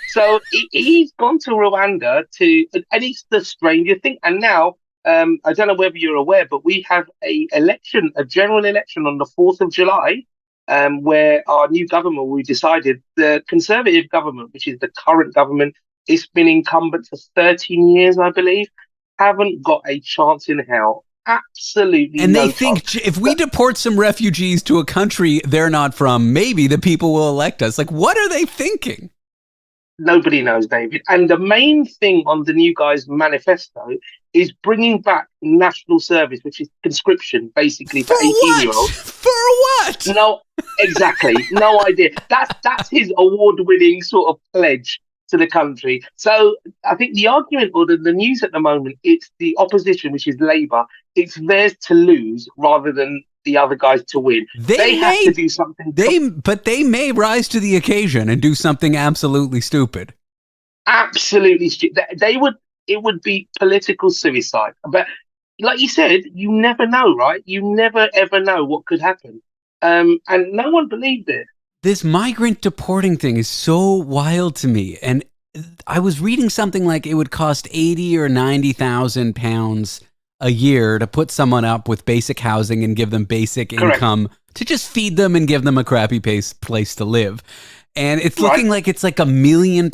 Speaker 4: So he's gone to Rwanda and it's the strangest thing. And now I don't know whether you're aware, but we have a general election on the 4th of July, where our new government, we decided the Conservative government, which is the current government, it's been incumbent for 13 years, I believe, haven't got a chance in hell. Absolutely
Speaker 1: And
Speaker 4: no
Speaker 1: they think
Speaker 4: chance.
Speaker 1: if we deport some refugees to a country they're not from, maybe the people will elect us. Like, what are they thinking?
Speaker 4: Nobody knows, David. And the main thing on the new guy's manifesto is bringing back national service, which is conscription, basically,
Speaker 1: For
Speaker 4: for
Speaker 1: what?
Speaker 4: 18-year-olds.
Speaker 1: For what?
Speaker 4: No, exactly. No idea. That's his award-winning sort of pledge to the country. So I think the argument or the news at the moment, it's the opposition, which is Labour. It's theirs to lose rather than the other guys to win. They have to do something.
Speaker 1: But they may rise to the occasion and do something absolutely stupid.
Speaker 4: Absolutely stupid. It would be political suicide. But like you said, you never know, right? You never ever know what could happen. And no one believed it.
Speaker 1: This migrant deporting thing is so wild to me. And I was reading something like it would cost 80 or 90,000 pounds a year to put someone up with basic housing and give them basic income to just feed them and give them a crappy place to live. And it's looking like it's like £1 million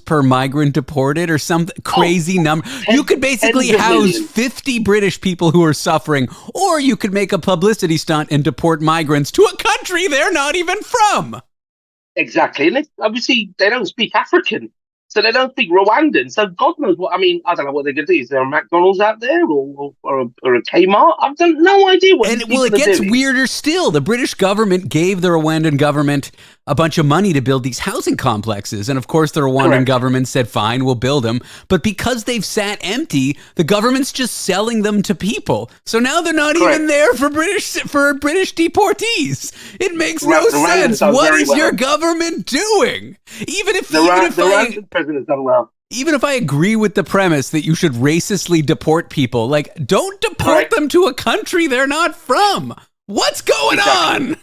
Speaker 1: per migrant deported or some crazy number. You could basically house 50 British people who are suffering, or you could make a publicity stunt and deport migrants to a country they're not even from.
Speaker 4: Exactly. And obviously they don't speak African. So they don't speak Rwandan. So God knows what. I mean, I don't know what they're going to do. Is there a McDonald's out there or a Kmart? I've got no idea what.
Speaker 1: And well, it gets weirder still. The British government gave the Rwandan government a bunch of money to build these housing complexes. And of course, the Rwandan government said, fine, we'll build them. But because they've sat empty, the government's just selling them to people. So now they're not even there for British deportees. It makes no sense. What is your government doing? Even if I agree with the premise that you should racistly deport people, like, don't deport them to a country they're not from. What's going on?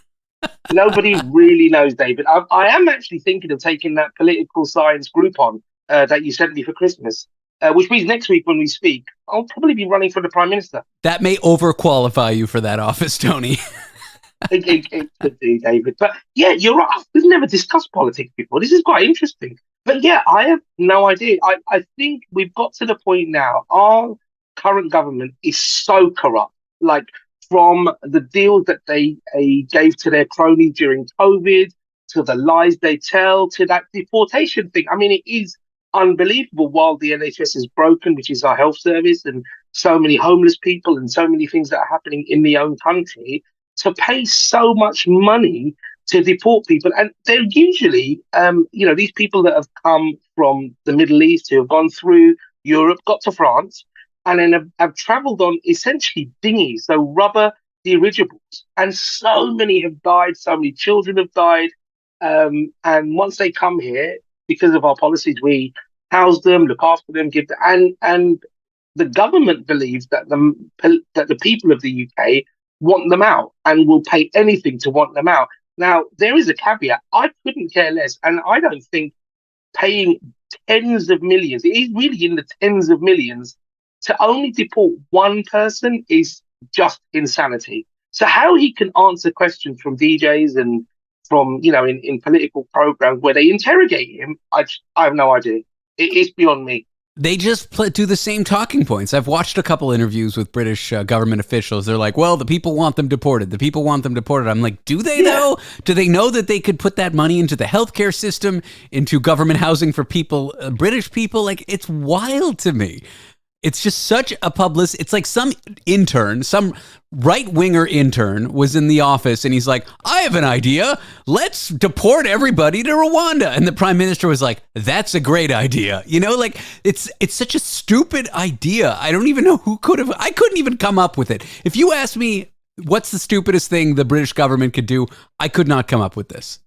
Speaker 4: Nobody really knows, David. I am actually thinking of taking that political science Groupon that you sent me for Christmas, which means next week when we speak, I'll probably be running for the Prime Minister.
Speaker 1: That may overqualify you for that office, Tony.
Speaker 4: It could do, David. But yeah, you're right. We've never discussed politics before. This is quite interesting. But yeah, I have no idea. I think we've got to the point now. Our current government is so corrupt. Like, from the deals that they gave to their cronies during COVID, to the lies they tell, to that deportation thing. I mean, it is unbelievable. While the NHS is broken, which is our health service, and so many homeless people and so many things that are happening in the own country, to pay so much money to deport people. And they're usually, these people that have come from the Middle East, who have gone through Europe, got to France, and then have travelled on essentially dinghies, so rubber dirigibles. And so many have died, so many children have died. And once they come here, because of our policies, we house them, look after them, give them, and the government believes that the people of the UK want them out and will pay anything to want them out. Now, there is a caveat. I couldn't care less. And I don't think paying tens of millions, it is really in the tens of millions, to only deport one person is just insanity. So how he can answer questions from DJs and from, in political programs where they interrogate him, I have no idea. It's beyond me.
Speaker 1: They just do the same talking points. I've watched a couple interviews with British government officials. They're like, well, the people want them deported. The people want them deported. I'm like, do they though? Do they know that they could put that money into the healthcare system, into government housing for people, British people? Like, it's wild to me. It's just such a publicity. It's like some right-winger intern was in the office and he's like, I have an idea. Let's deport everybody to Rwanda. And the prime minister was like, that's a great idea. It's such a stupid idea. I don't even know who could have. I couldn't even come up with it. If you asked me what's the stupidest thing the British government could do, I could not come up with this.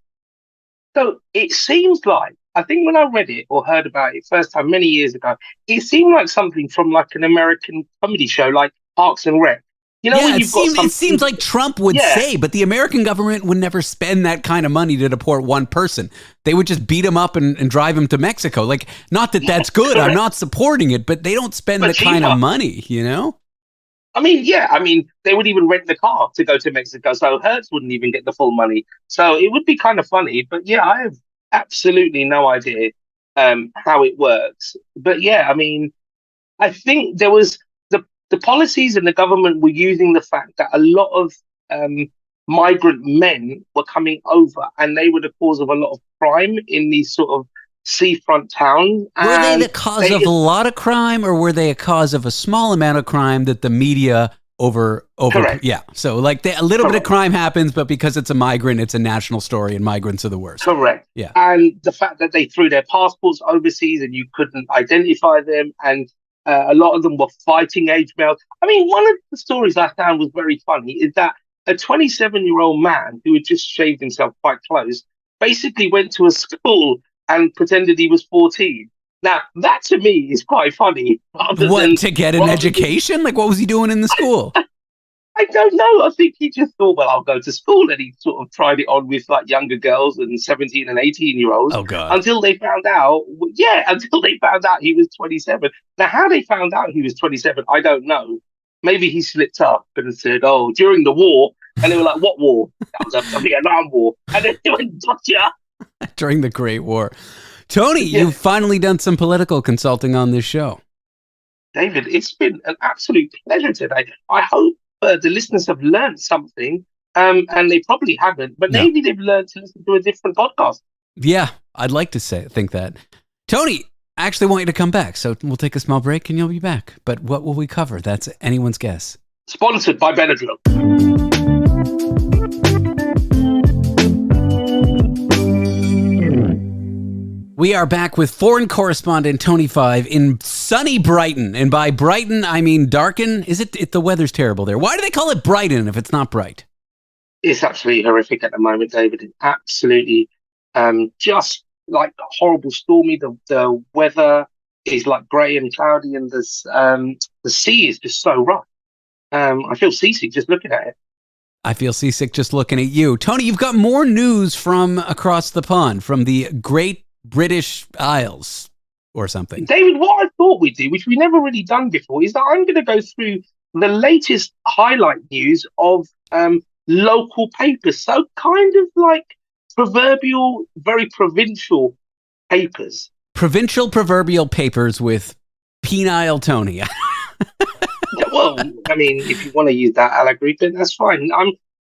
Speaker 4: So it seems like, I think when I read it or heard about it first time many years ago, it seemed like something from like an American comedy show like Parks and Rec.
Speaker 1: It seems like Trump would say, but the American government would never spend that kind of money to deport one person. They would just beat him up and drive him to Mexico. Like, not that that's good. I'm not supporting it, but they don't spend the kind of money,
Speaker 4: I mean, yeah, I mean, they would even rent the car to go to Mexico, so Hertz wouldn't even get the full money. So it would be kind of funny, but yeah, I have absolutely no idea how it works. But yeah, I mean, I think there was the policies and the government were using the fact that a lot of um, migrant men were coming over, and they were the cause of a lot of crime in these sort of seafront towns,
Speaker 1: Were they
Speaker 4: and
Speaker 1: the cause
Speaker 4: they
Speaker 1: of a lot of crime, or were they a cause of a small amount of crime that the media over?
Speaker 4: correct.
Speaker 1: Yeah. So like a little bit of
Speaker 4: Correct.
Speaker 1: crime happens, but because it's a migrant, it's a national story, and migrants are the worst.
Speaker 4: Correct.
Speaker 1: Yeah.
Speaker 4: And the fact that they threw their passports overseas and you couldn't identify them, and a lot of them were fighting age males. I mean, one of the stories I found was very funny is that a 27-year-old man who had just shaved himself quite close basically went to a school and pretended he was 14. Now, that to me is quite funny.
Speaker 1: What, to get an education? Like, what was he doing in the school?
Speaker 4: I don't know. I think he just thought, well, I'll go to school. And he sort of tried it on with like younger girls and 17 and 18-year-olds
Speaker 1: Oh, God.
Speaker 4: until they found out, until they found out he was 27. Now, how they found out he was 27, I don't know. Maybe he slipped up and said, oh, during the war. And they were like, what war? That was a Vietnam War. And then they went, gotcha.
Speaker 1: During the Great War. Tony,
Speaker 4: Yeah.
Speaker 1: you've finally done some political consulting on this show.
Speaker 4: David, it's been an absolute pleasure today. I hope the listeners have learned something, and they probably haven't, but
Speaker 1: No.
Speaker 4: maybe they've learned to listen to a different podcast.
Speaker 1: Yeah, I'd like to think that. Tony, I actually want you to come back, so we'll take a small break and you'll be back. But what will we cover? That's anyone's guess.
Speaker 4: Sponsored by Benadryl.
Speaker 1: We are back with foreign correspondent Tony Five in sunny Brighton. And by Brighton, I mean Darken. Is it the weather's terrible there? Why do they call it Brighton if it's not bright?
Speaker 4: It's absolutely horrific at the moment, David. It's absolutely just like horrible stormy. The weather is like grey and cloudy, and the sea is just so rough. I feel seasick just looking at it.
Speaker 1: I feel seasick just looking at you. Tony, you've got more news from across the pond, from the Great British Isles or something.
Speaker 4: David, what I thought we'd do, which we never really done before, is that I'm going to go through the latest highlight news of local papers. So kind of like proverbial, very provincial papers.
Speaker 1: Provincial proverbial papers with Penile Tony.
Speaker 4: Well, I mean, if you want to use that allegory, then that's fine.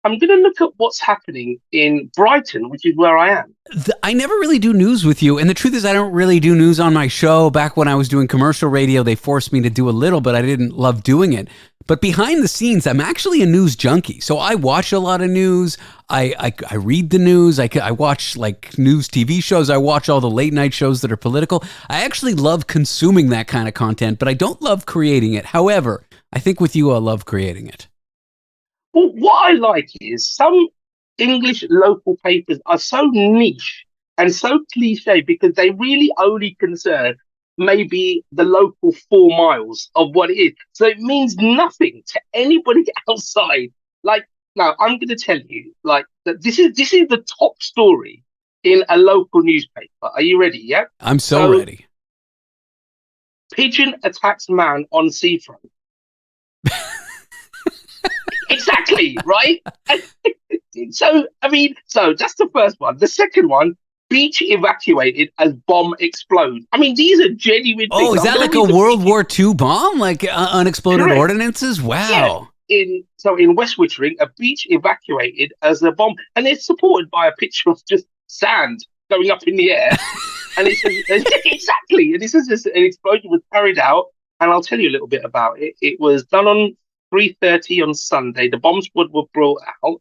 Speaker 4: I'm going to look at what's happening in Brighton, which is where I am.
Speaker 1: I never really do news with you. And the truth is, I don't really do news on my show. Back when I was doing commercial radio, they forced me to do a little, but I didn't love doing it. But behind the scenes, I'm actually a news junkie. So I watch a lot of news. I read the news. I watch like news TV shows. I watch all the late night shows that are political. I actually love consuming that kind of content, but I don't love creating it. However, I think with you, I'll love creating it.
Speaker 4: Well, what I like is some English local papers are so niche and so cliche because they really only concern maybe the local 4 miles of what it is. So it means nothing to anybody outside. Like, now I'm going to tell you, like, that this is the top story in a local newspaper. Are you ready? Yeah.
Speaker 1: I'm so ready.
Speaker 4: Pigeon attacks man on seafront. Exactly, right? So that's the first one. The second one, beach evacuated as bomb explodes. I mean, these are genuine things.
Speaker 1: Oh, is that like a World War II bomb? Like unexploded
Speaker 4: Correct.
Speaker 1: ordinances? Wow.
Speaker 4: Yeah. In West Wittering, a beach evacuated as a bomb, and it's supported by a picture of just sand going up in the air. And it says, exactly. And it says an explosion was carried out, and I'll tell you a little bit about it. It was done on 3:30 on Sunday. The bomb squad were brought out,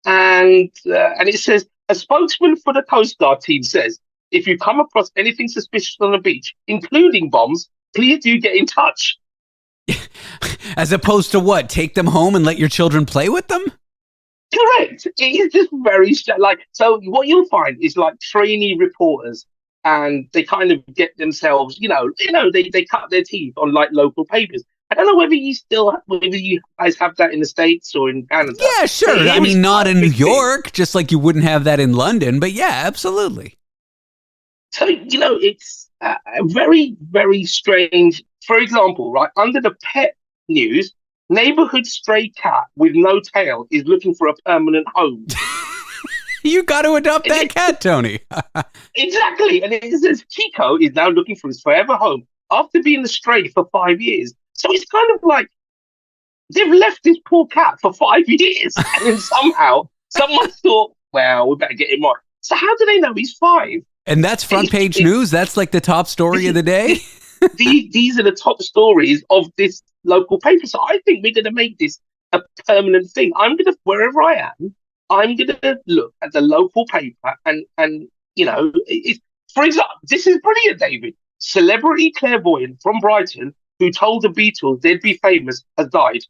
Speaker 4: and it says a spokesman for the Coast Guard team says, if you come across anything suspicious on the beach, including bombs, please do get in touch.
Speaker 1: As opposed to what? Take them home and let your children play with them?
Speaker 4: Correct. It is just very so. What you'll find is like trainee reporters, and they kind of get themselves, they cut their teeth on like local papers. I don't know whether you guys have that in the States or in Canada.
Speaker 1: Yeah, sure. I mean, not in New York, just like you wouldn't have that in London, but yeah, absolutely.
Speaker 4: So, it's very, very strange. For example, right, under the pet news, Neighborhood stray cat with no tail is looking for a permanent home.
Speaker 1: You got to adopt that cat, Tony.
Speaker 4: Exactly. And it says Chico is now looking for his forever home after being a stray for 5 years. So it's kind of like they've left this poor cat for 5 years. And then somehow someone thought, well, we better get him on. So how do they know he's 5?
Speaker 1: And that's front page news? That's like the top story of the day?
Speaker 4: These are the top stories of this local paper. So I think we're going to make this a permanent thing. Wherever I am, I'm going to look at the local paper and you know, for example, this is brilliant, David. Celebrity clairvoyant from Brighton who told the Beatles they'd be famous has died.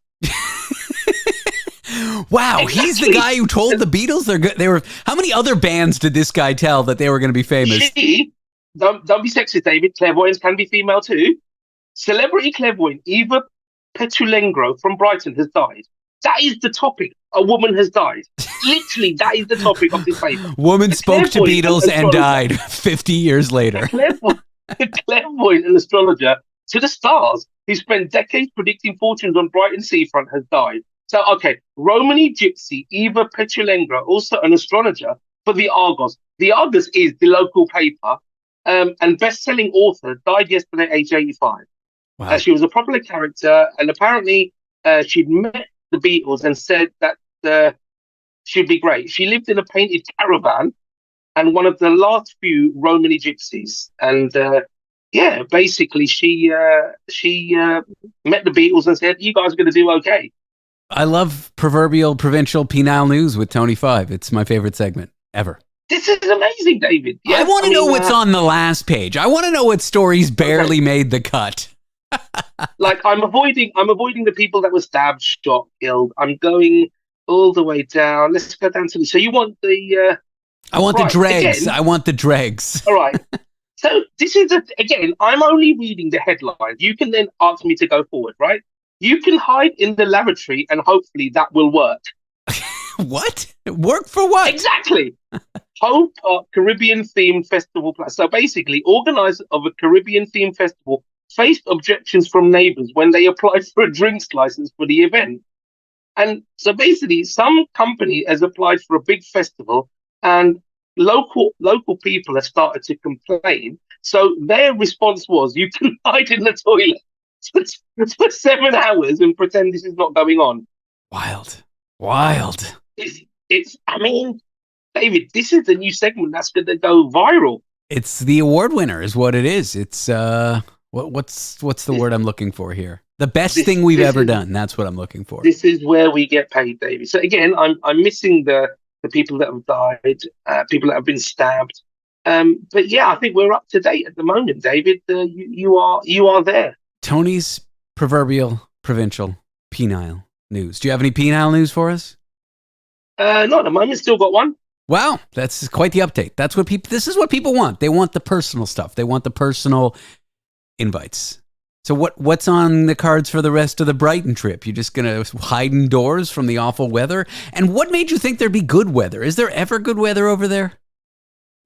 Speaker 1: Wow, exactly. He's the guy who told the Beatles they were. How many other bands did this guy tell that they were going to be famous?
Speaker 4: Don't be sexist, David. Clairvoyants can be female too. Celebrity clairvoyant Eva Petulengro from Brighton has died. That is the topic. A woman has died. Literally, that is the topic of this paper.
Speaker 1: Woman spoke to Beatles and died 50 years later.
Speaker 4: A clairvoyant and astrologer to the stars who spent decades predicting fortunes on Brighton seafront has died. So, okay, Romany gypsy Eva Petulengro, also an astrologer for the Argos. The Argos is the local paper, and best-selling author, died yesterday, age 85. Wow. She was a popular character, and apparently she'd met the Beatles and said that she'd be great. She lived in a painted caravan and one of the last few Romany gypsies. And basically she met the Beatles and said, you guys are going to do okay.
Speaker 1: I love Proverbial Provincial Penile News with Tony 5. It's my favorite segment ever.
Speaker 4: This is amazing, David.
Speaker 1: Yeah, I want to know what's on the last page. I want to know what stories barely made the cut.
Speaker 4: Like I'm avoiding the people that were stabbed, shot, killed. I'm going all the way down. Let's go down to so you want the
Speaker 1: I want the dregs. Again, I want the dregs.
Speaker 4: All right. So this is again, I'm only reading the headline. You can then ask me to go forward, right? You can hide in the lavatory and hopefully that will work.
Speaker 1: What? Work for what?
Speaker 4: Exactly. Home Park Caribbean themed festival. So basically, organizers of a Caribbean themed festival faced objections from neighbors when they applied for a drinks license for the event. And so basically, some company has applied for a big festival and local people have started to complain. So their response was, you can hide in the toilet for 7 hours and pretend this is not going on.
Speaker 1: Wild.
Speaker 4: It's I mean, David, this is the new segment that's going to go viral.
Speaker 1: It's the award winner is what it is. It's what's the word I'm looking for here? The best thing we've ever done. That's what I'm looking for.
Speaker 4: This is where we get paid, David. So again, I'm missing the people that have died, people that have been stabbed. But yeah, I think we're up to date at the moment, David. You are there.
Speaker 1: Tony's Proverbial Provincial Penile News. Do you have any penile news for us?
Speaker 4: Not at the moment. Still got one.
Speaker 1: Wow, that's quite the update. That's what people. This is what people want. They want the personal stuff. They want the personal invites. So what's on the cards for the rest of the Brighton trip? You're just gonna hide indoors from the awful weather? And what made you think there'd be good weather? Is there ever good weather over there?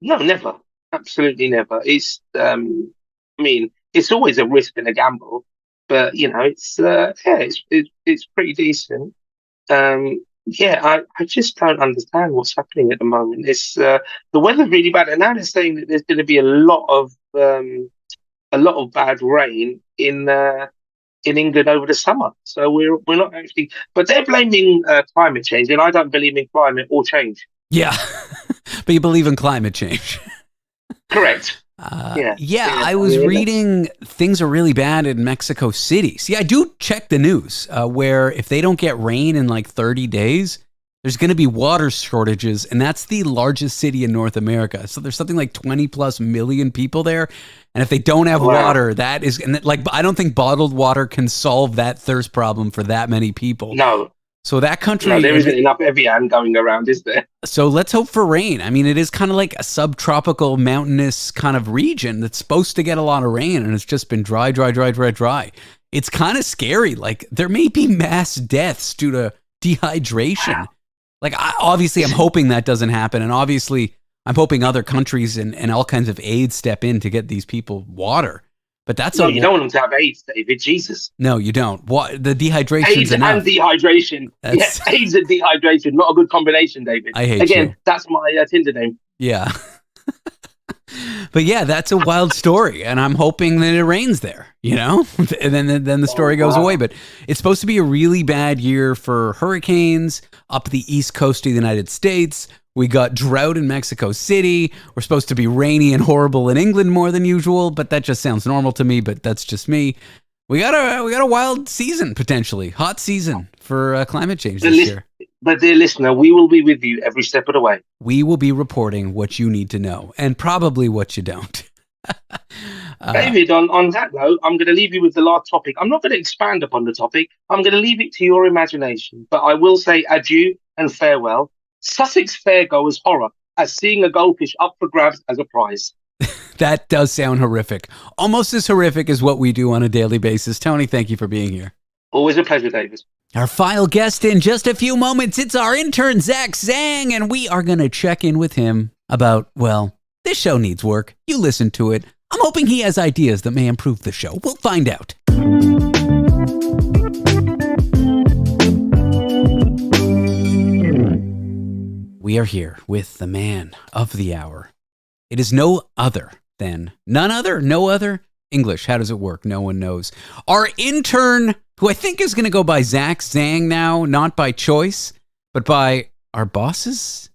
Speaker 4: No, never. Absolutely never. It's I mean, it's always a risk and a gamble, but you know, it's pretty decent. I just don't understand what's happening at the moment. It's the weather's really bad, and now they're saying that there's going to be a lot of bad rain in England over the summer. So we're not actually, but they're blaming climate change, and I don't believe in climate or change.
Speaker 1: Yeah, but you believe in climate change.
Speaker 4: Correct.
Speaker 1: I was reading things are really bad in Mexico City. See, I do check the news where if they don't get rain in like 30 days, there's going to be water shortages. And that's the largest city in North America. So there's something like 20 plus million people there. And if they don't have water, that is, and like, I don't think bottled water can solve that thirst problem for that many people.
Speaker 4: No.
Speaker 1: So that country...
Speaker 4: No, there isn't enough Evian going around, is there?
Speaker 1: So let's hope for rain. I mean, it is kind of like a subtropical mountainous kind of region that's supposed to get a lot of rain, and it's just been dry. It's kind of scary. Like, there may be mass deaths due to dehydration. Like, obviously, I'm hoping that doesn't happen, and obviously, I'm hoping other countries and all kinds of aid step in to get these people water. But that's
Speaker 4: No, you don't want them to have AIDS, David. Jesus.
Speaker 1: No, you don't. What, the dehydration's
Speaker 4: AIDS
Speaker 1: enough.
Speaker 4: and dehydration.
Speaker 1: That's-
Speaker 4: Yeah, AIDS and dehydration. Not a good combination, David.
Speaker 1: I hate
Speaker 4: Again,
Speaker 1: you.
Speaker 4: that's my Tinder name.
Speaker 1: Yeah. But yeah, that's a wild story, and I'm hoping that it rains there, and then the story goes away. But it's supposed to be a really bad year for hurricanes up the east coast of the United States. We got drought in Mexico City. We're supposed to be rainy and horrible in England more than usual, but that just sounds normal to me. But that's just me. We got a wild season potentially, hot season for climate change this year.
Speaker 4: But dear listener, we will be with you every step of the way.
Speaker 1: We will be reporting what you need to know and probably what you don't.
Speaker 4: David, on that note, I'm going to leave you with the last topic. I'm not going to expand upon the topic. I'm going to leave it to your imagination. But I will say adieu and farewell. Sussex fairgoers horror at seeing a goldfish up for grabs as a prize.
Speaker 1: That does sound horrific. Almost as horrific as what we do on a daily basis. Tony, thank you for being here.
Speaker 4: Always a pleasure, David.
Speaker 1: Our final guest in just a few moments. It's our intern, Zach Zhang, and we are going to check in with him about, well, this show needs work. You listen to it. I'm hoping he has ideas that may improve the show. We'll find out. We are here with the man of the hour. It is no other than no other. English, how does it work? No one knows. Our intern, who I think is going to go by Zach Zhang now, not by choice, but by our boss's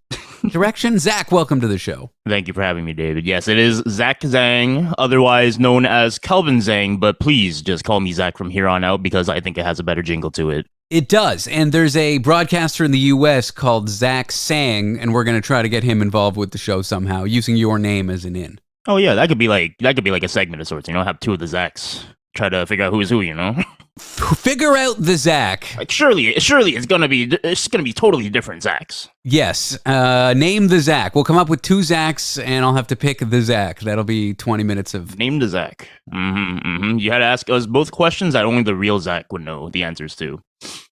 Speaker 1: direction. Zach, welcome to the show.
Speaker 5: Thank you for having me, David. Yes, it is Zach Zhang, otherwise known as Kelvin Zhang, but please just call me Zach from here on out because I think it has a better jingle to it.
Speaker 1: It does, and there's a broadcaster in the U.S. called Zach Sang, and we're going to try to get him involved with the show somehow, using your name as an in.
Speaker 5: Oh yeah, that could be like a segment of sorts. Have two of the Zachs try to figure out who's who.
Speaker 1: Figure out the Zach.
Speaker 5: Like surely it's gonna be totally different Zachs.
Speaker 1: Yes, name the Zach. We'll come up with two Zachs, and I'll have to pick the Zach. That'll be 20 minutes of
Speaker 5: name the Zach. You had to ask us both questions that only the real Zach would know the answers to.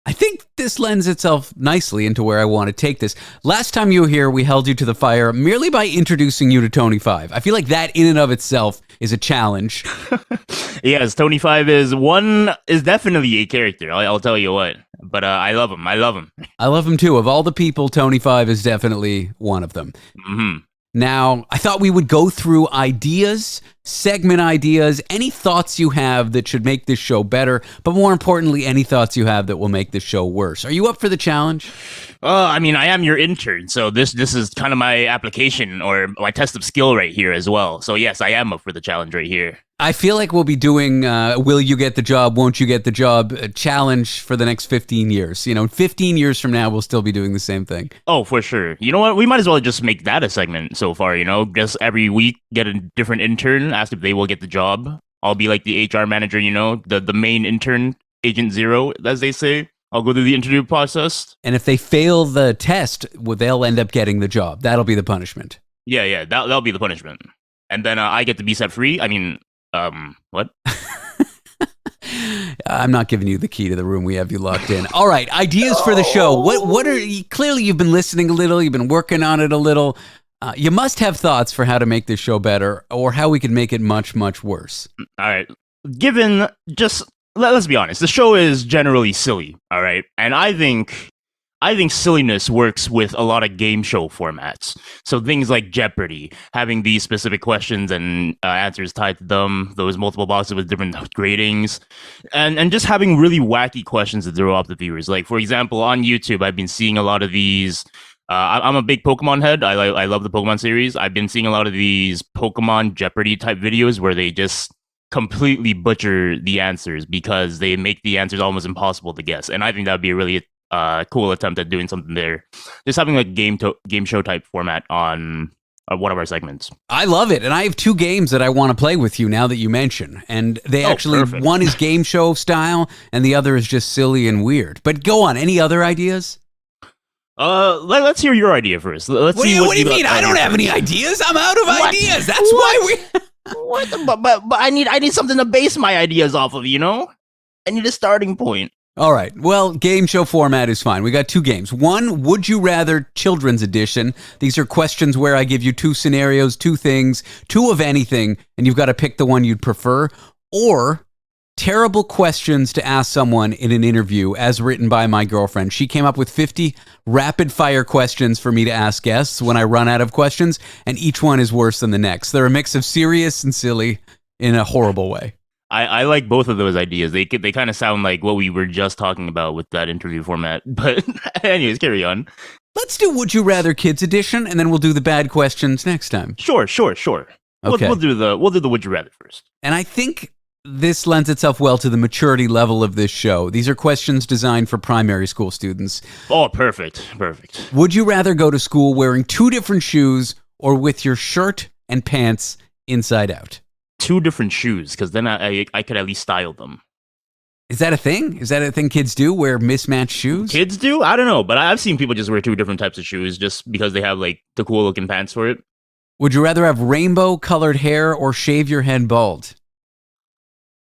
Speaker 1: I think this lends itself nicely into where I want to take this. Last time you were here, we held you to the fire merely by introducing you to Tony 5. I feel like that in and of itself is a challenge.
Speaker 5: Yes, Tony 5 is definitely a character. I'll tell you what. But I love him. I love him too. Of all the people, Tony 5 is definitely one of them. Mm-hmm.
Speaker 1: Now, I thought we would go through ideas, segment ideas, any thoughts you have that should make this show better, but more importantly, any thoughts you have that will make this show worse. Are you up for the challenge?
Speaker 5: I am your intern, so this is kind of my application or my test of skill right here as well. So yes, I am up for the challenge right here.
Speaker 1: I feel like we'll be doing will you get the job, won't you get the job challenge for the next 15 years. 15 years from now, we'll still be doing the same thing.
Speaker 5: Oh, for sure. You know what? We might as well just make that a segment so far, Just every week, get a different intern, ask if they will get the job. I'll be like the HR manager, the main intern, Agent Zero, as they say. I'll go through the interview process.
Speaker 1: And if they fail the test, well, they'll end up getting the job. That'll be the punishment.
Speaker 5: Yeah, that'll be the punishment. And then I get to be set free. What?
Speaker 1: I'm not giving you the key to the room. We have you locked in. All right, ideas for the show. What are you? Clearly, you've been listening a little. You've been working on it a little. You must have thoughts for how to make this show better or how we could make it much, much worse.
Speaker 5: All right. Let's be honest. The show is generally silly. All right. And I think silliness works with a lot of game show formats. So things like Jeopardy, having these specific questions and answers tied to them, those multiple boxes with different gradings, and just having really wacky questions to throw off the viewers. Like, for example, on YouTube, I've been seeing a lot of these. I'm a big Pokemon head. I love the Pokemon series. I've been seeing a lot of these Pokemon Jeopardy type videos where they just completely butcher the answers because they make the answers almost impossible to guess. And I think that would be a really cool attempt at doing something there. Just having like game show type format on one of our segments.
Speaker 1: I love it. And I have two games that I want to play with you now that you mention. And they
Speaker 5: perfect.
Speaker 1: One is game show style and the other is just silly and weird. But go on. Any other ideas?
Speaker 5: Let's hear your idea first. What do you
Speaker 1: mean? I don't have any ideas. I'm out of ideas. That's why we...
Speaker 5: But I need something to base my ideas off of, I need a starting point.
Speaker 1: All right. Well, game show format is fine. We got two games. One, Would You Rather Children's Edition. These are questions where I give you two scenarios, two things, two of anything, and you've got to pick the one you'd prefer. or terrible questions to ask someone in an interview as written by my girlfriend. She came up with 50 rapid fire questions for me to ask guests when I run out of questions, and each one is worse than the next. They're a mix of serious and silly in a horrible way.
Speaker 5: I like both of those ideas. They kind of sound like what we were just talking about with that interview format. But anyways, carry on.
Speaker 1: Let's do Would You Rather Kids edition, and then we'll do the bad questions next time.
Speaker 5: Sure.
Speaker 1: Okay.
Speaker 5: We'll do the Would You Rather first.
Speaker 1: And I think this lends itself well to the maturity level of this show. These are questions designed for primary school students.
Speaker 5: Oh, perfect.
Speaker 1: Would you rather go to school wearing 2 different shoes or with your shirt and pants inside out?
Speaker 5: 2 different shoes, because then I could at least style them.
Speaker 1: Is that a thing? Is that a thing kids do, wear mismatched shoes?
Speaker 5: Kids do? I don't know, but I've seen people just wear 2 different types of shoes just because they have like the cool looking pants for it.
Speaker 1: Would you rather have rainbow colored hair or shave your head bald?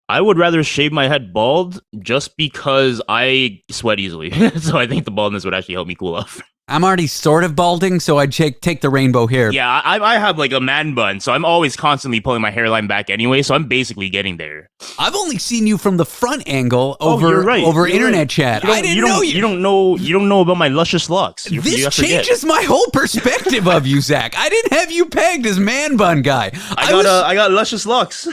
Speaker 5: I would rather shave my head bald just because I sweat easily. So I think the baldness would actually help me cool off.
Speaker 1: I'm already sort of balding, so I'd take the rainbow hair.
Speaker 5: Yeah, I have like a man bun, so I'm always constantly pulling my hairline back anyway, so I'm basically getting there.
Speaker 1: I've only seen you from the front angle
Speaker 5: you're right.
Speaker 1: over
Speaker 5: You're
Speaker 1: internet
Speaker 5: right.
Speaker 1: chat. I didn't know you.
Speaker 5: You don't know about my luscious locks.
Speaker 1: This changes my whole perspective of you, Zach. I didn't have you pegged as man bun guy.
Speaker 5: I got luscious locks.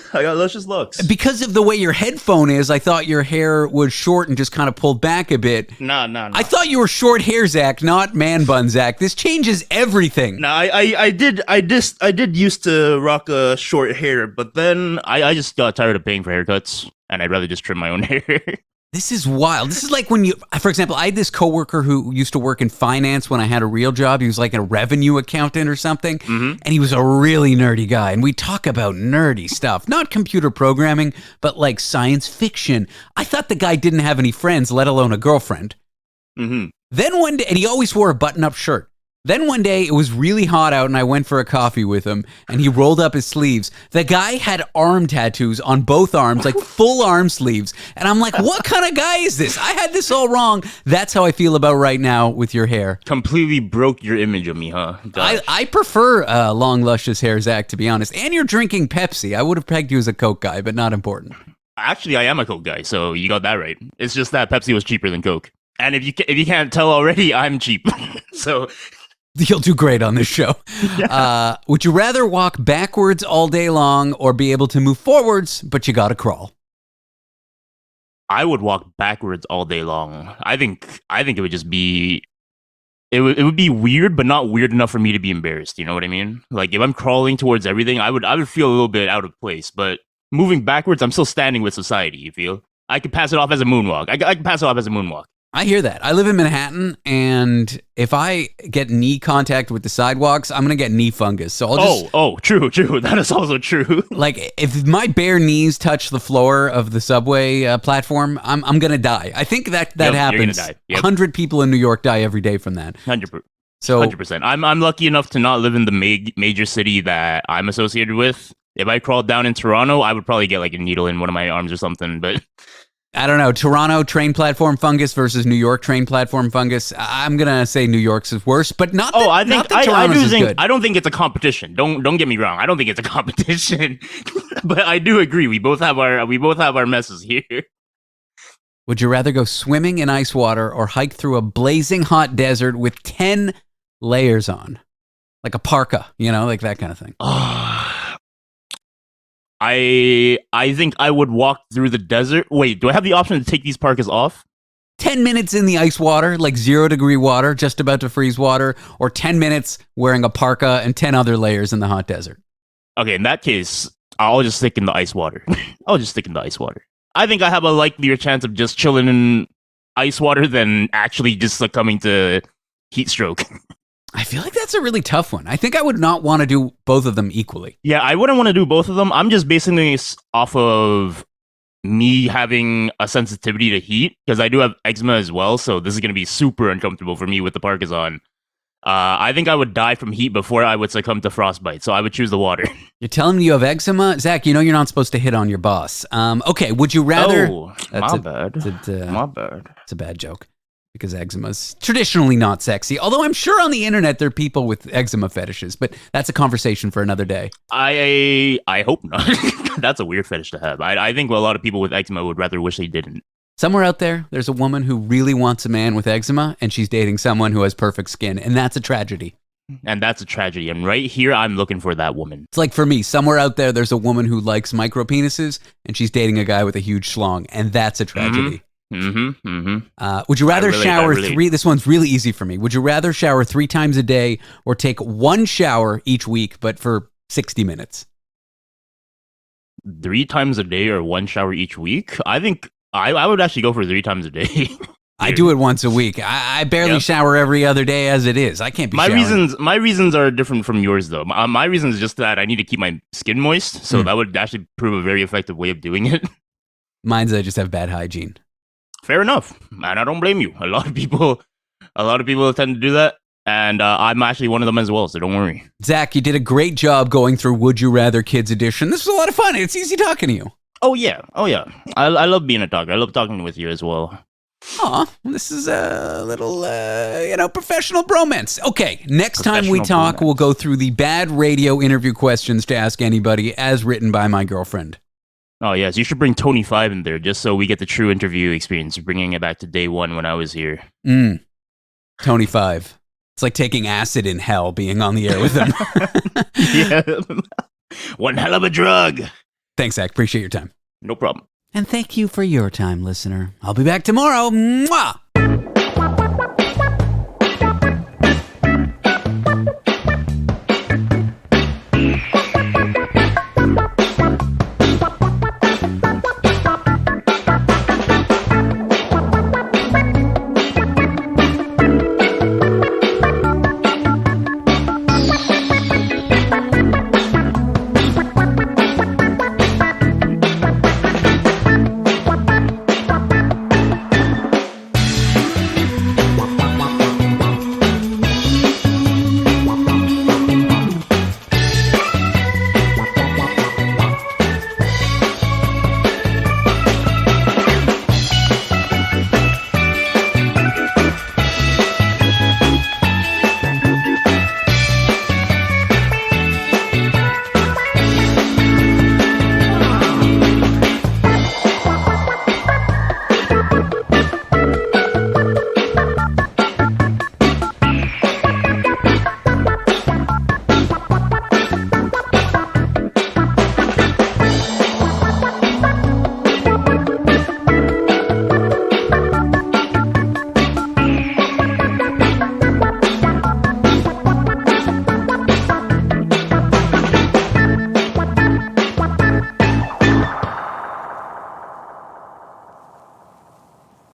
Speaker 1: Because of the way your headphone is, I thought your hair was short and just kind of pulled back a bit.
Speaker 5: No.
Speaker 1: I thought you were short hair, Zach, not man bun, Zach. This changes everything.
Speaker 5: No, I did used to rock a short hair, but then I just got tired of paying for haircuts, and I'd rather just trim my own hair.
Speaker 1: This is wild. This is like when for example, I had this coworker who used to work in finance when I had a real job. He was like a revenue accountant or something, and he was a really nerdy guy. And we talk about nerdy stuff, not computer programming, but like science fiction. I thought the guy didn't have any friends, let alone a girlfriend.
Speaker 5: Mm-hmm.
Speaker 1: Then one day, and he always wore a button-up shirt. Then one day, it was really hot out, and I went for a coffee with him, and he rolled up his sleeves. The guy had arm tattoos on both arms, like full arm sleeves. And I'm like, what kind of guy is this? I had this all wrong. That's how I feel about right now with your hair.
Speaker 5: Completely broke your image of me, huh?
Speaker 1: I prefer long, luscious hair, Zach, to be honest. And you're drinking Pepsi. I would have pegged you as a Coke guy, but not important.
Speaker 5: Actually, I am a Coke guy, so you got that right. It's just that Pepsi was cheaper than Coke. And if you can't tell already, I'm cheap. So
Speaker 1: you'll do great on this show. Yeah. Would you rather walk backwards all day long or be able to move forwards, but you gotta crawl?
Speaker 5: I would walk backwards all day long. I think it would just be it would be weird, but not weird enough for me to be embarrassed. You know what I mean? Like if I'm crawling towards everything, I would feel a little bit out of place. But moving backwards, I'm still standing with society. You feel? I could pass it off as a moonwalk. I could pass it off as a moonwalk.
Speaker 1: I hear that. I live in Manhattan, and if I get knee contact with the sidewalks, I'm gonna get knee fungus. So I'll just
Speaker 5: true. That is also true.
Speaker 1: Like if my bare knees touch the floor of the subway platform, I'm gonna die. I think that happens.
Speaker 5: You're gonna die. Yep.
Speaker 1: 100 people in New York die every day from that.
Speaker 5: 100%.
Speaker 1: So
Speaker 5: 100%. I'm lucky enough to not live in the major city that I'm associated with. If I crawled down in Toronto, I would probably get like a needle in one of my arms or something. But
Speaker 1: I don't know. Toronto train platform fungus versus New York train platform fungus. I'm gonna say New York's is worse, but not.
Speaker 5: I
Speaker 1: Toronto's is good.
Speaker 5: I don't think it's a competition. Don't get me wrong. I don't think it's a competition, but I do agree. We both have our messes here.
Speaker 1: Would you rather go swimming in ice water or hike through a blazing hot desert with 10 layers on, like a parka? You know, like that kind of thing.
Speaker 5: I think I would walk through the desert. Wait, do I have the option to take these parkas off?
Speaker 1: 10 minutes in the ice water, like 0-degree water, just about to freeze water, or 10 minutes wearing a parka and 10 other layers in the hot desert?
Speaker 5: Okay, in that case, I'll just stick in the ice water. I think I have a likelier chance of just chilling in ice water than actually just succumbing to heat stroke.
Speaker 1: I feel like that's a really tough one. I think I would not want to do both of them equally.
Speaker 5: Yeah, I wouldn't want to do both of them. I'm just basing this off of me having a sensitivity to heat, because I do have eczema as well, so this is going to be super uncomfortable for me with the parkas on. I think I would die from heat before I would succumb to frostbite, so I would choose the water.
Speaker 1: You're telling me you have eczema? Zach, you know you're not supposed to hit on your boss. Okay, would you rather...
Speaker 5: Oh, my bad.
Speaker 1: My bad. It's a bad joke. because eczema's traditionally not sexy. Although I'm sure on the internet there are people with eczema fetishes, but that's a conversation for another day.
Speaker 5: I hope not. That's a weird fetish to have. I think a lot of people with eczema would rather wish they didn't.
Speaker 1: Somewhere out there, there's a woman who really wants a man with eczema, and she's dating someone who has perfect skin, and that's a tragedy.
Speaker 5: And that's a tragedy. And right here, I'm looking for that woman.
Speaker 1: It's like for me, somewhere out there, there's a woman who likes micro penises, and she's dating a guy with a huge schlong, and that's a tragedy. Would you rather shower three? This one's really easy for me. Would you rather shower 3 times a day or take 1 shower each week, but for 60 minutes?
Speaker 5: 3 times a day or 1 shower each week? I think I would actually go for 3 times a day.
Speaker 1: I do it once a week. I barely shower every other day as it is. I can't be showering.
Speaker 5: My reasons are different from yours, though. My reason is just that I need to keep my skin moist, so that would actually prove a very effective way of doing it.
Speaker 1: Mine's I just have bad hygiene.
Speaker 5: Fair enough, and I don't blame you. A lot of people tend to do that, and I'm actually one of them as well, so don't worry.
Speaker 1: Zach, you did a great job going through Would You Rather Kids Edition. This was a lot of fun. It's easy talking to you.
Speaker 5: Oh, yeah. I love being a talker. I love talking with you as well.
Speaker 1: Aw, this is a little, professional bromance. Okay, next time we talk, we'll go through the bad radio interview questions to ask anybody as written by my girlfriend.
Speaker 5: Oh, yes, you should bring Tony 5 in there just so we get the true interview experience, bringing it back to day 1 when I was here.
Speaker 1: Tony 5. It's like taking acid in hell being on the air with him.
Speaker 5: Yeah. One hell of a drug.
Speaker 1: Thanks, Zach. Appreciate your time.
Speaker 5: No problem.
Speaker 1: And thank you for your time, listener. I'll be back tomorrow. Mwah!